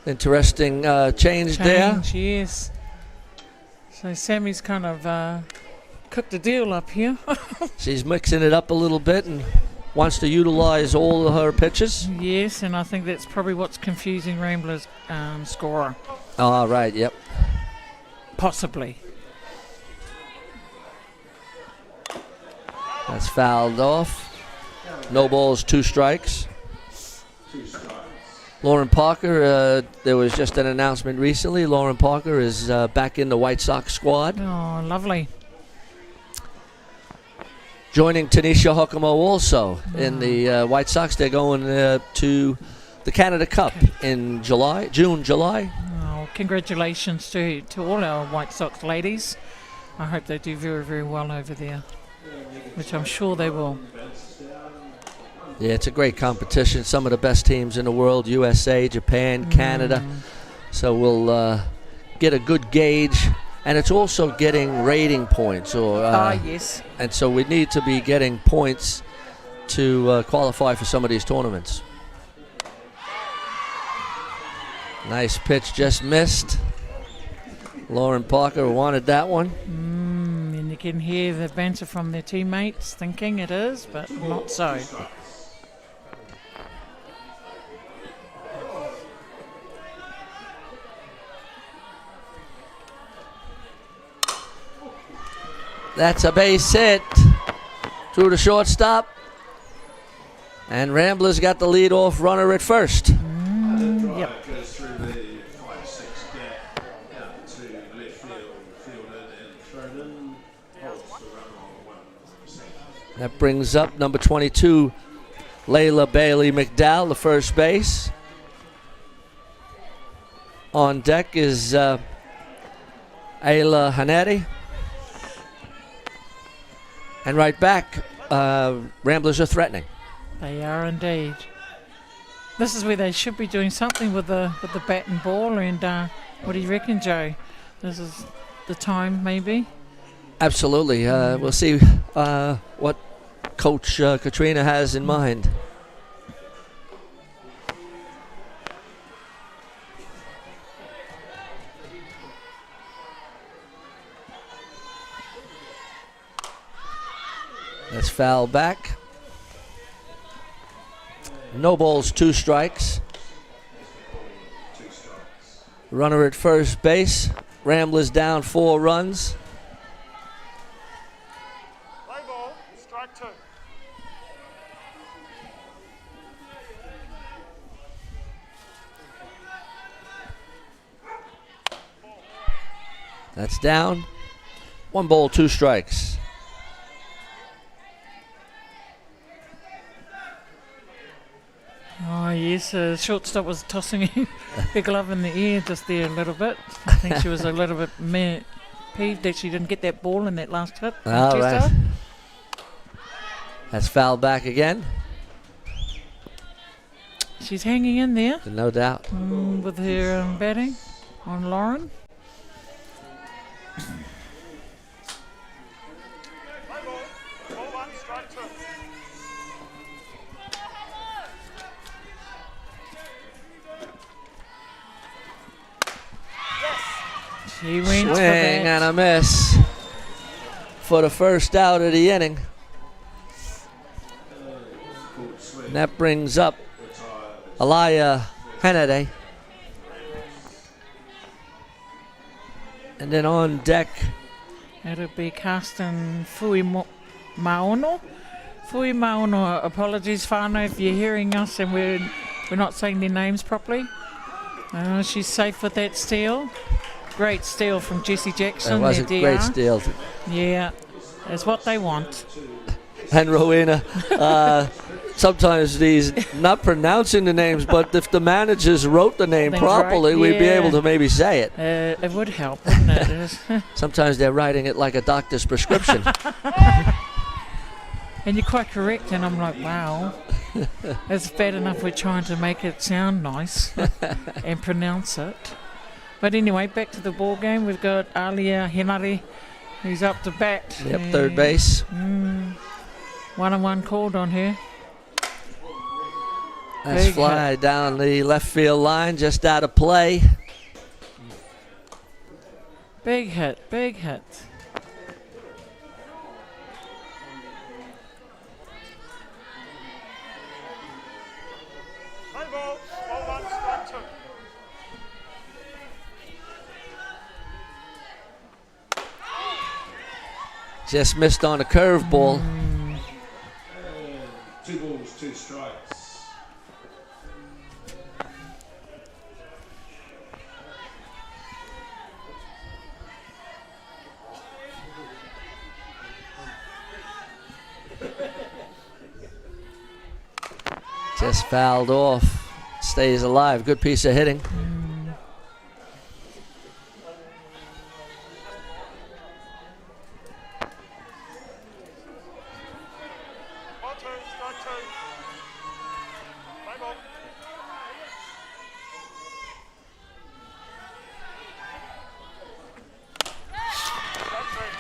Interesting change there. Yes. So Sammy's kind of cooked the deal up here. She's mixing it up a little bit and wants to utilize all of her pitches. Yes, and I think that's probably what's confusing Ramblers' scorer. All right, yep. Possibly. That's fouled off. No balls, 2 strikes. Lauren Parker, there was just an announcement recently. Lauren Parker is back in the White Sox squad. Oh, lovely. Joining Tanisha Hokomo also in the White Sox. They're going to the Canada Cup in June, July. Oh, congratulations to all our White Sox ladies. I hope they do very, very well over there, which I'm sure they will. Yeah, it's a great competition. Some of the best teams in the world, USA, Japan, Canada. So we'll get a good gauge. And it's also getting rating points. Yes. And so we need to be getting points to qualify for some of these tournaments. Nice pitch, just missed. Lauren Parker wanted that one. And you can hear the banter from their teammates thinking it is, but not so. That's a base hit through the shortstop. And Ramblers got the lead-off runner at first. Yep. Goes through the 5-6 gap out to left field, fielded and thrown in. Holds the runner on 1. That brings up number 22, Layla Bailey McDowell, the first base. On deck is Ayla Haneri. And right back, Ramblers are threatening. They are indeed. This is where they should be doing something with the bat and ball. And what do you reckon, Joe? This is the time, maybe. Absolutely. We'll see what Coach Katrina has in mind. That's foul back. No balls, 2 strikes. Runner at first base. Ramblers down 4 runs. Play ball, strike 2. That's down. 1 ball, 2 strikes. Oh, yes, shortstop was tossing her glove in the air just there a little bit. I think she was a little bit peeved that she didn't get that ball in that last hit. All right. That's foul back again. She's hanging in there. No doubt. With her batting on Lauren. Play ball, ball 1, strike 2. She went for Swing that. and a miss for the first out of the inning. And that brings up Alaya Hanaday. And then on deck It'll be Karsten Maono. Fui Maono, apologies, whānau, if you're hearing us and we're not saying their names properly. She's safe with that steal. Great steal from Jessie Jackson. That was a great steal. Yeah, that's what they want. And Rowena, sometimes these, not pronouncing the names, but if the managers wrote the name properly, we'd be able to maybe say it. It would help, wouldn't it? Sometimes they're writing it like a doctor's prescription. And you're quite correct, and I'm like, wow. It's bad enough we're trying to make it sound nice and pronounce it. But anyway, back to the ball game. We've got Alia Henare, who's up to bat. Yep, third base. 1-on-1 called on her. Nice fly down the left field line, just out of play. Big hit, big hit. Play ball. Ball 1, strike 2. Just missed on a curveball. 2 balls, 2 strikes. Just fouled off. Stays alive. Good piece of hitting. Ball 2, strike 2. Play ball.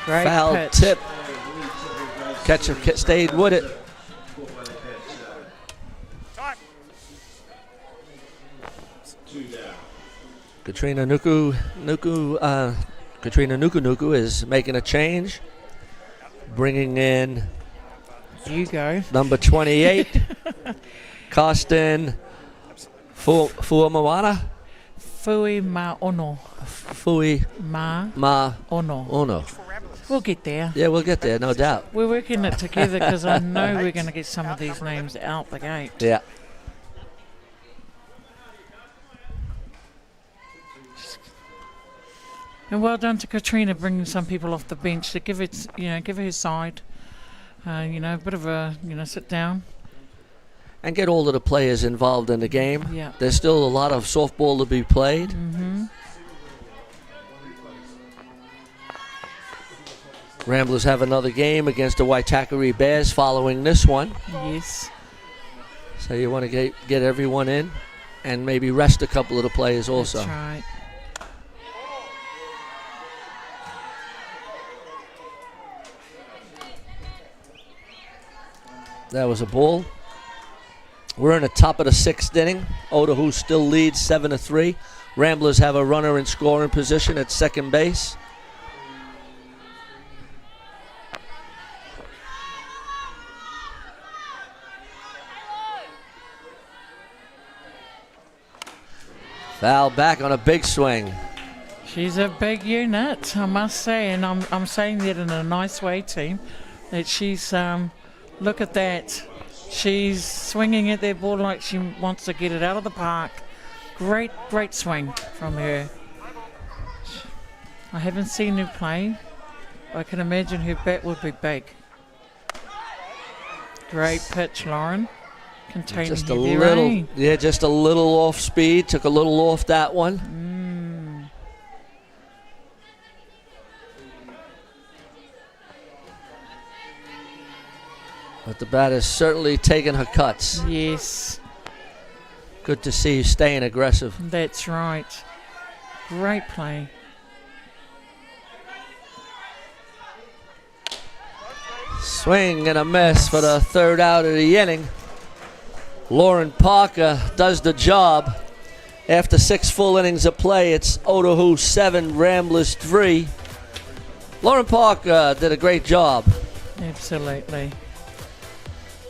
Great Foul pitch. tip. Catcher stayed with it. Time. Katrina Nuku is making a change, bringing in You go. number 28, Karsten Fuamawana. Fui Maono. Fui Ma Ma Ono. Ono. We'll get there. Yeah, we'll get there, no doubt. We're working it together because I know we're going to get some of these names out the gate. Yeah. And well done to Katrina bringing some people off the bench to give it, give her side, a bit of a, sit down. And get all of the players involved in the game. Yeah. There's still a lot of softball to be played. Mm-hmm. Ramblers have another game against the Waitakere Bears following this one. Yes. So you want to get everyone in and maybe rest a couple of the players also. That's right. That was a ball. We're in the top of the 6th inning. Ōtahuhu still leads 7-3. Ramblers have a runner in scoring position at second base. Foul back on a big swing. She's a big unit, I must say, and I'm saying that in a nice way, team. That she's look at that. She's swinging at that ball like she wants to get it out of the park. Great swing from her. I haven't seen her play. I can imagine her bat would be big. Great pitch, Lauren. Containing Just a heavy little, rain. yeah, just a little off speed. Took a little off that one. But the bat is certainly taking her cuts. Yes, Good to see you staying aggressive. that's right. Great play. Swing and a miss for the 3rd out of the inning. Lauren Parker does the job. After 6 full innings of play, it's Ōtahuhu 7, Ramblers 3. Lauren Parker did a great job. Absolutely.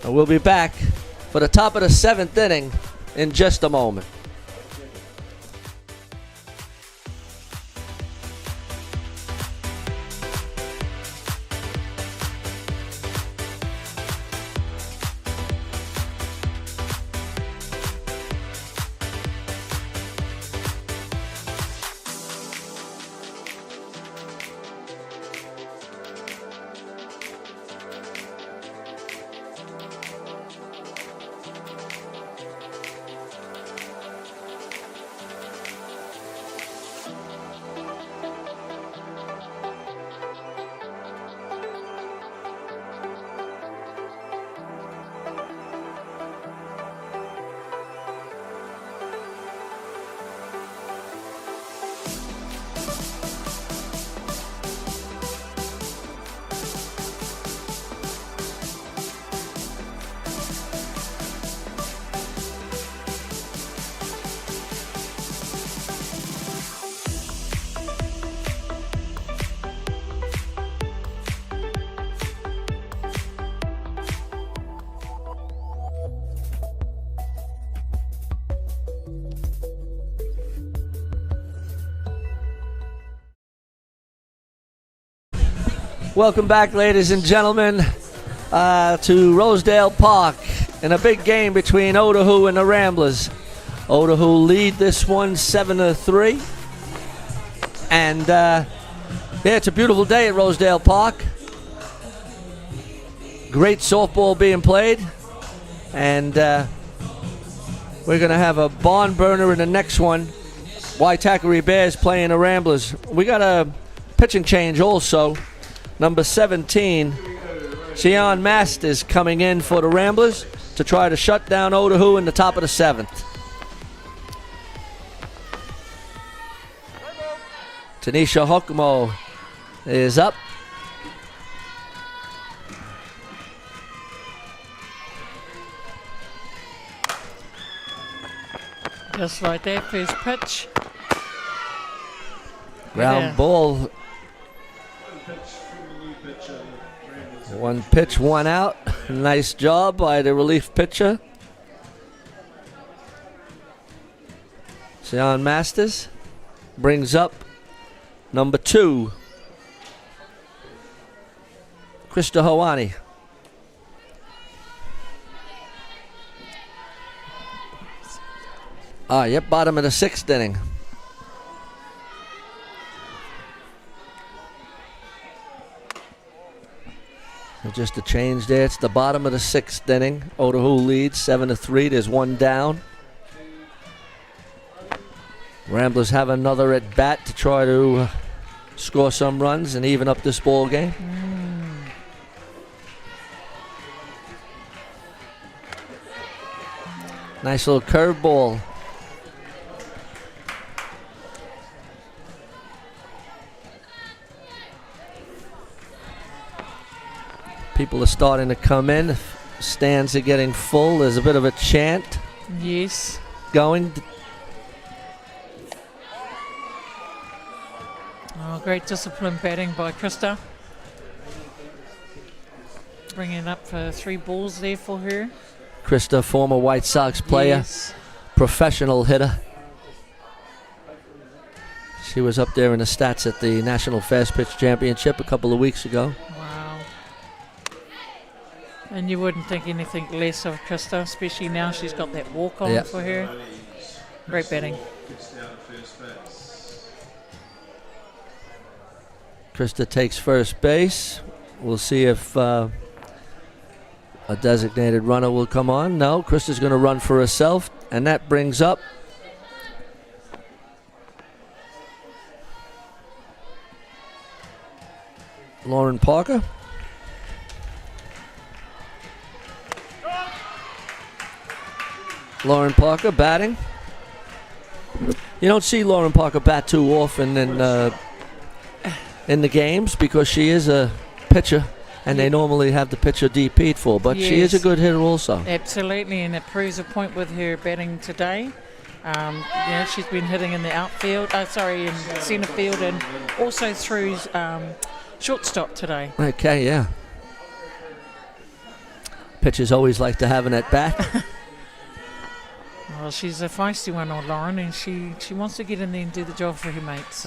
And we'll be back for the top of the 7th inning in just a moment. Welcome back, ladies and gentlemen, to Rosedale Park in a big game between Ōtāhuhu and the Ramblers. Ōtāhuhu lead this one 7-3. And yeah, it's a beautiful day at Rosedale Park. Great softball being played. And we're going to have a barn burner in the next one. Ōtahuhu Bears playing the Ramblers. We got a pitching change also. Number 17, Sion Masters coming in for the Ramblers to try to shut down Ōtāhuhu in the top of the 7th. Tanisha Hokumo is up. Just like that, first pitch. Ground ball. One pitch, one out. Nice job by the relief pitcher. Sion Masters brings up number 2, Krista Hawani. Yep, bottom of the 6th inning. So just a change there. It's the bottom of the 6th inning. Ōtāhuhu leads 7-3. There's one down. Ramblers have another at bat to try to score some runs and even up this ball game. Nice little curveball. People are starting to come in. Stands are getting full. There's a bit of a chant. Yes. Going. Oh, great discipline batting by Krista. Bringing it up for 3 balls there for her. Krista, former White Sox player, Yes. professional hitter. She was up there in the stats at the National Fast Pitch Championship a couple of weeks ago. Wow. And you wouldn't think anything less of Krista, especially now she's got that walk on Yep. for her. Great batting. Krista takes first base. We'll see if a designated runner will come on. No, Krista's going to run for herself, and that brings up Lauren Parker. Lauren Parker batting. You don't see Lauren Parker bat too often in the games because she is a pitcher, and they normally have the pitcher DP'd for, but she is a good hitter also. Absolutely, and it proves a point with her batting today. She's been hitting in the outfield, in centre field, and also through shortstop today. Okay, yeah. Pitchers always like to have an at-bat. Well, she's a feisty one, old Lauren, and she wants to get in there and do the job for her mates.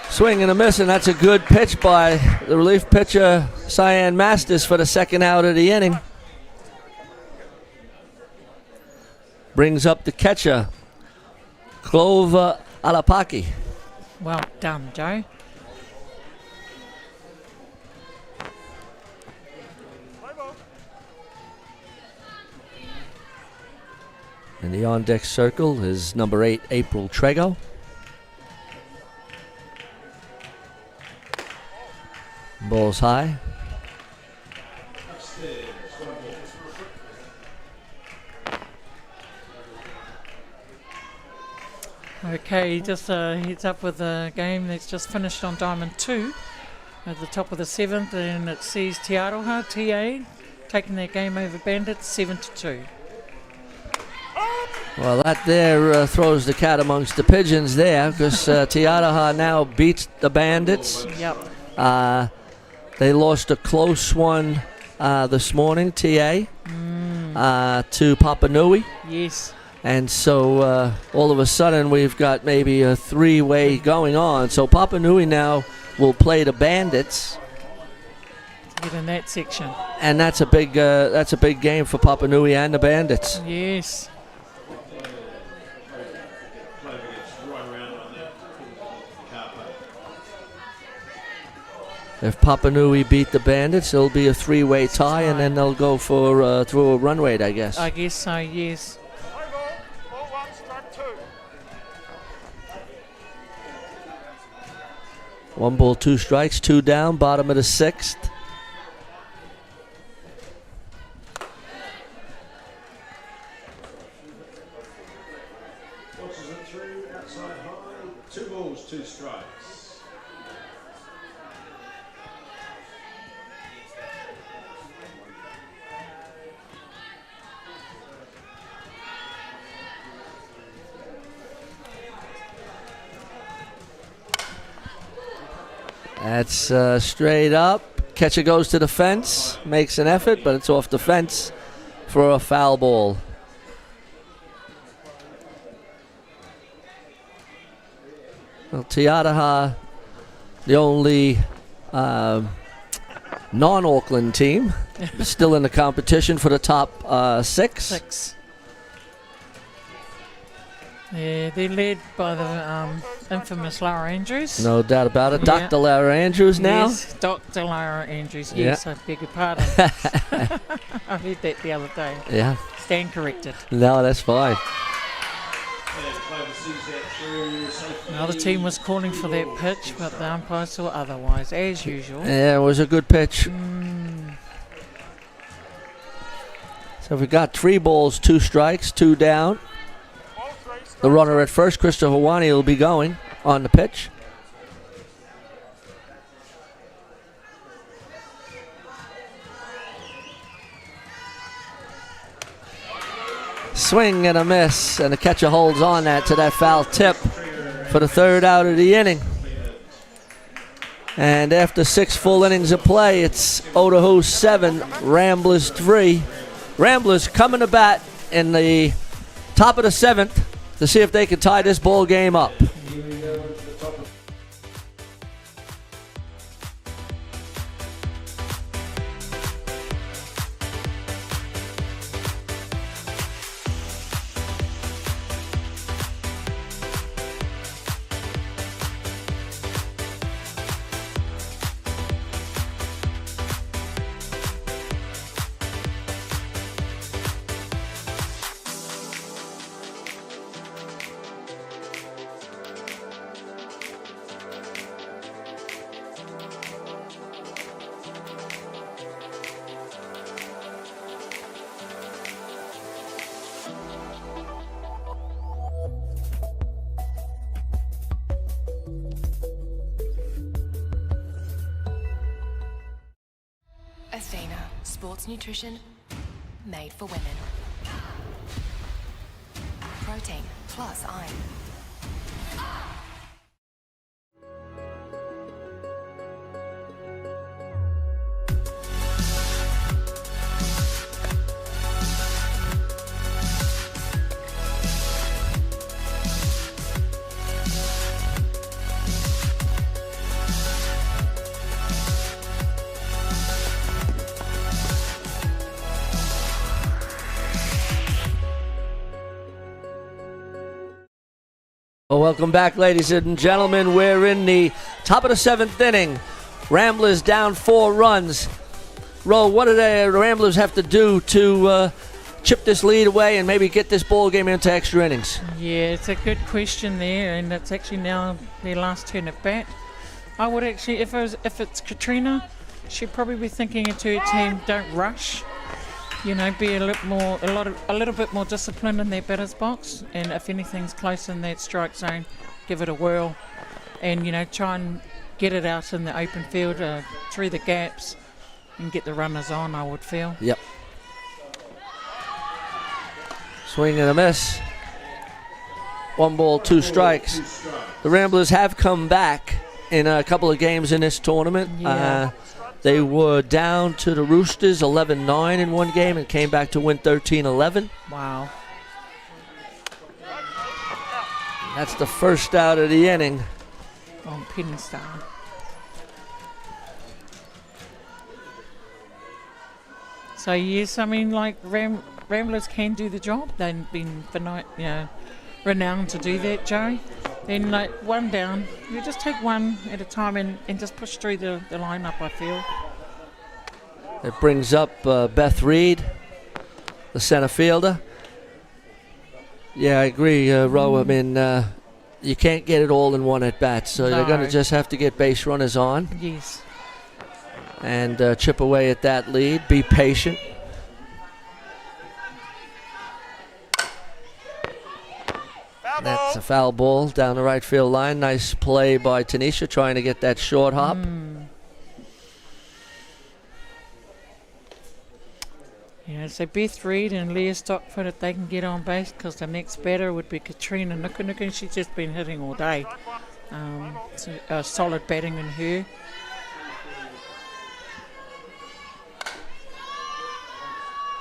Swing and a miss, and that's a good pitch by the relief pitcher, Cyan Masters, for the 2nd out of the inning. Brings up the catcher, Clover Alapaki. Well done, Joe. In the on-deck circle is number 8, April Trego. Ball's high. Okay, just heads up with a game that's just finished on Diamond 2 at the top of the 7th, and it sees Ōtāhuhu, TA, taking their game over Bandits 7-2. Well, that there throws the cat amongst the pigeons there, because Ōtāhuhu now beats the Bandits. Yep. They lost a close one this morning, TA, to Papanui. Yes. And so all of a sudden we've got maybe a three-way going on. So Papa Nui now will play the Bandits. Get in that section. And that's a big game for Papa Nui and the Bandits. Yes. Clover gets right around on that car park. If Papa Nui beat the Bandits, it'll be a three-way tie, and then they'll go for through a run rate, I guess. I guess so, yes. Play ball 1, strike 2. 1 ball, 2 strikes, 2 down, bottom of the 6th. Watches it through, outside high, 2 balls, 2 strikes. That's straight up. Catcher goes to the fence, makes an effort, but it's off the fence for a foul ball. Well, Ōtāhuhu, the only non-Auckland team, still in the competition for the top 6. 6. Yeah, they're led by the infamous Lara Andrews. No doubt about it. Yeah. Dr. Lara Andrews now. Yes, Dr. Lara Andrews. Yes, I beg your pardon. I heard that the other day. Yeah. Stand corrected. No, that's fine. And Clover sees that through safely. Another team was calling for that pitch, but the umpire saw otherwise, as usual. Yeah, it was a good pitch. So we got 3 balls, 2 strikes, 2 down. Ball 3, strike The runner at first, Christopher Wani, will be going on the pitch. Swing and a miss, and the catcher holds on to that foul tip for the 3rd out of the inning. And after 6 full innings of play, it's Ōtahuhu 7, Ramblers 3. Ramblers coming to bat in the top of the 7th to see if they can tie this ball game up. Athena, sports nutrition made for women. Protein plus iron. Well, welcome back, ladies and gentlemen. We're in the top of the 7th inning. Ramblers down 4 runs. Ro, what do the Ramblers have to do to chip this lead away and maybe get this ball game into extra innings? Yeah, it's a good question there, and it's actually now their last turn at bat. I would actually, if it's Katrina, she'd probably be thinking to her team, don't rush. You know, be a little bit more disciplined in their batter's box, and if anything's close in that strike zone, give it a whirl, and try and get it out in the open field through the gaps, and get the runners on. I would feel. Yep. Swing and a miss. 1 ball, 2 strikes. The Ramblers have come back in a couple of games in this tournament. Yeah. They were down to the Roosters 11-9 in one game and came back to win 13-11. Wow. That's the first out of the inning. On Penny Star. So yes, I mean, like Ramblers can do the job. They've been renowned to do that, Joe. Then like one down, you just take one at a time and just push through the lineup, I feel. It brings up Beth Reed, the center fielder. Yeah, I agree, Ro. I mean, you can't get it all in one at bat, so they're going to just have to get base runners on. Yes. And chip away at that lead. Be patient. That's a foul ball down the right field line. Nice play by Tanisha trying to get that short hop. Yeah, so Beth Reed and Leah Stockford, if they can get on base, because the next batter would be Katrina Nukunuku, and she's just been hitting all day. So solid batting in her.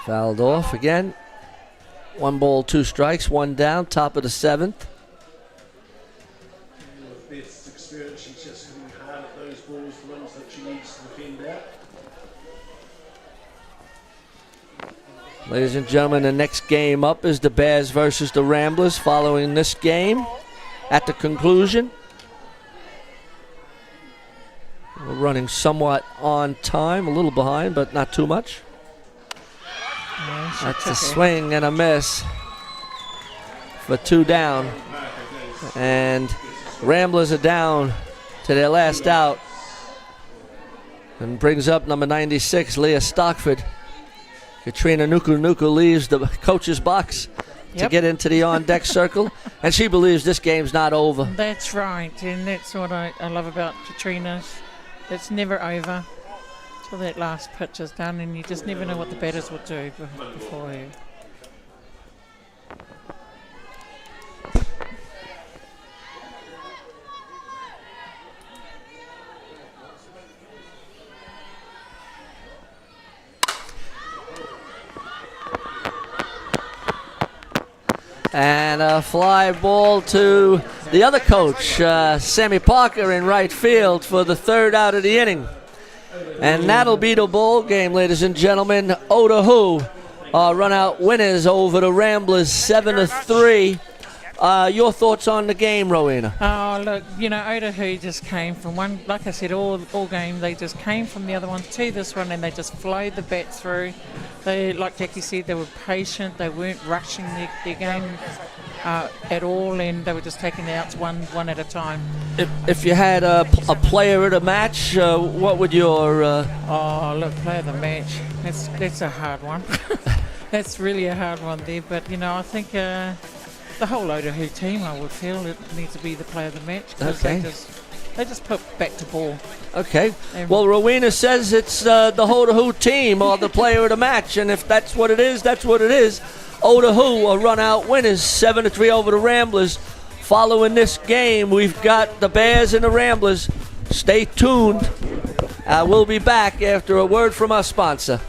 Fouled off again. 1 ball, 2 strikes, 1 down, top of the 7th. With Beth's experience, she's just hitting hard at those balls, the ones that she needs to defend out. Ladies and gentlemen, the next game up is the Bears versus the Ramblers. Following this game, at the conclusion, we're running somewhat on time, a little behind, but not too much. That's a swing and a miss for 2 down. And Ramblers are down to their last out. And brings up number 96, Leah Stockford. Katrina Nukunuku leaves the coach's box to get into the on-deck circle. And she believes this game's not over. That's right, and that's what I love about Katrina. It's never over. Till that last pitch is done, and you just never know what the batters will do before her. And a fly ball to the other coach, Sammy Parker, in right field for the 3rd out of the inning. And that'll be the ball game, ladies and gentlemen. Ōtāhuhu run out winners over the Ramblers 7-3. Your thoughts on the game, Rowena? Oh, look, Ōtāhuhu just came from one, like I said, all game, they just came from the other one to this one, and they just flowed the bat through. They, like Jackie said, they were patient, they weren't rushing their game at all, and they were just taking the outs one at a time. If you had a player of the match, what would your... player of the match, that's a hard one. That's really a hard one there, but, I think... the whole Ōtāhuhu team, I would feel, it needs to be the player of the match. Okay. They just put back to ball. Okay. Well, Rowena says it's the Ōtāhuhu team or the player of the match, and if that's what it is, that's what it is. Ōtāhuhu are run-out winners, 7-3 over the Ramblers. Following this game, we've got the Bears and the Ramblers. Stay tuned. We'll be back after a word from our sponsor.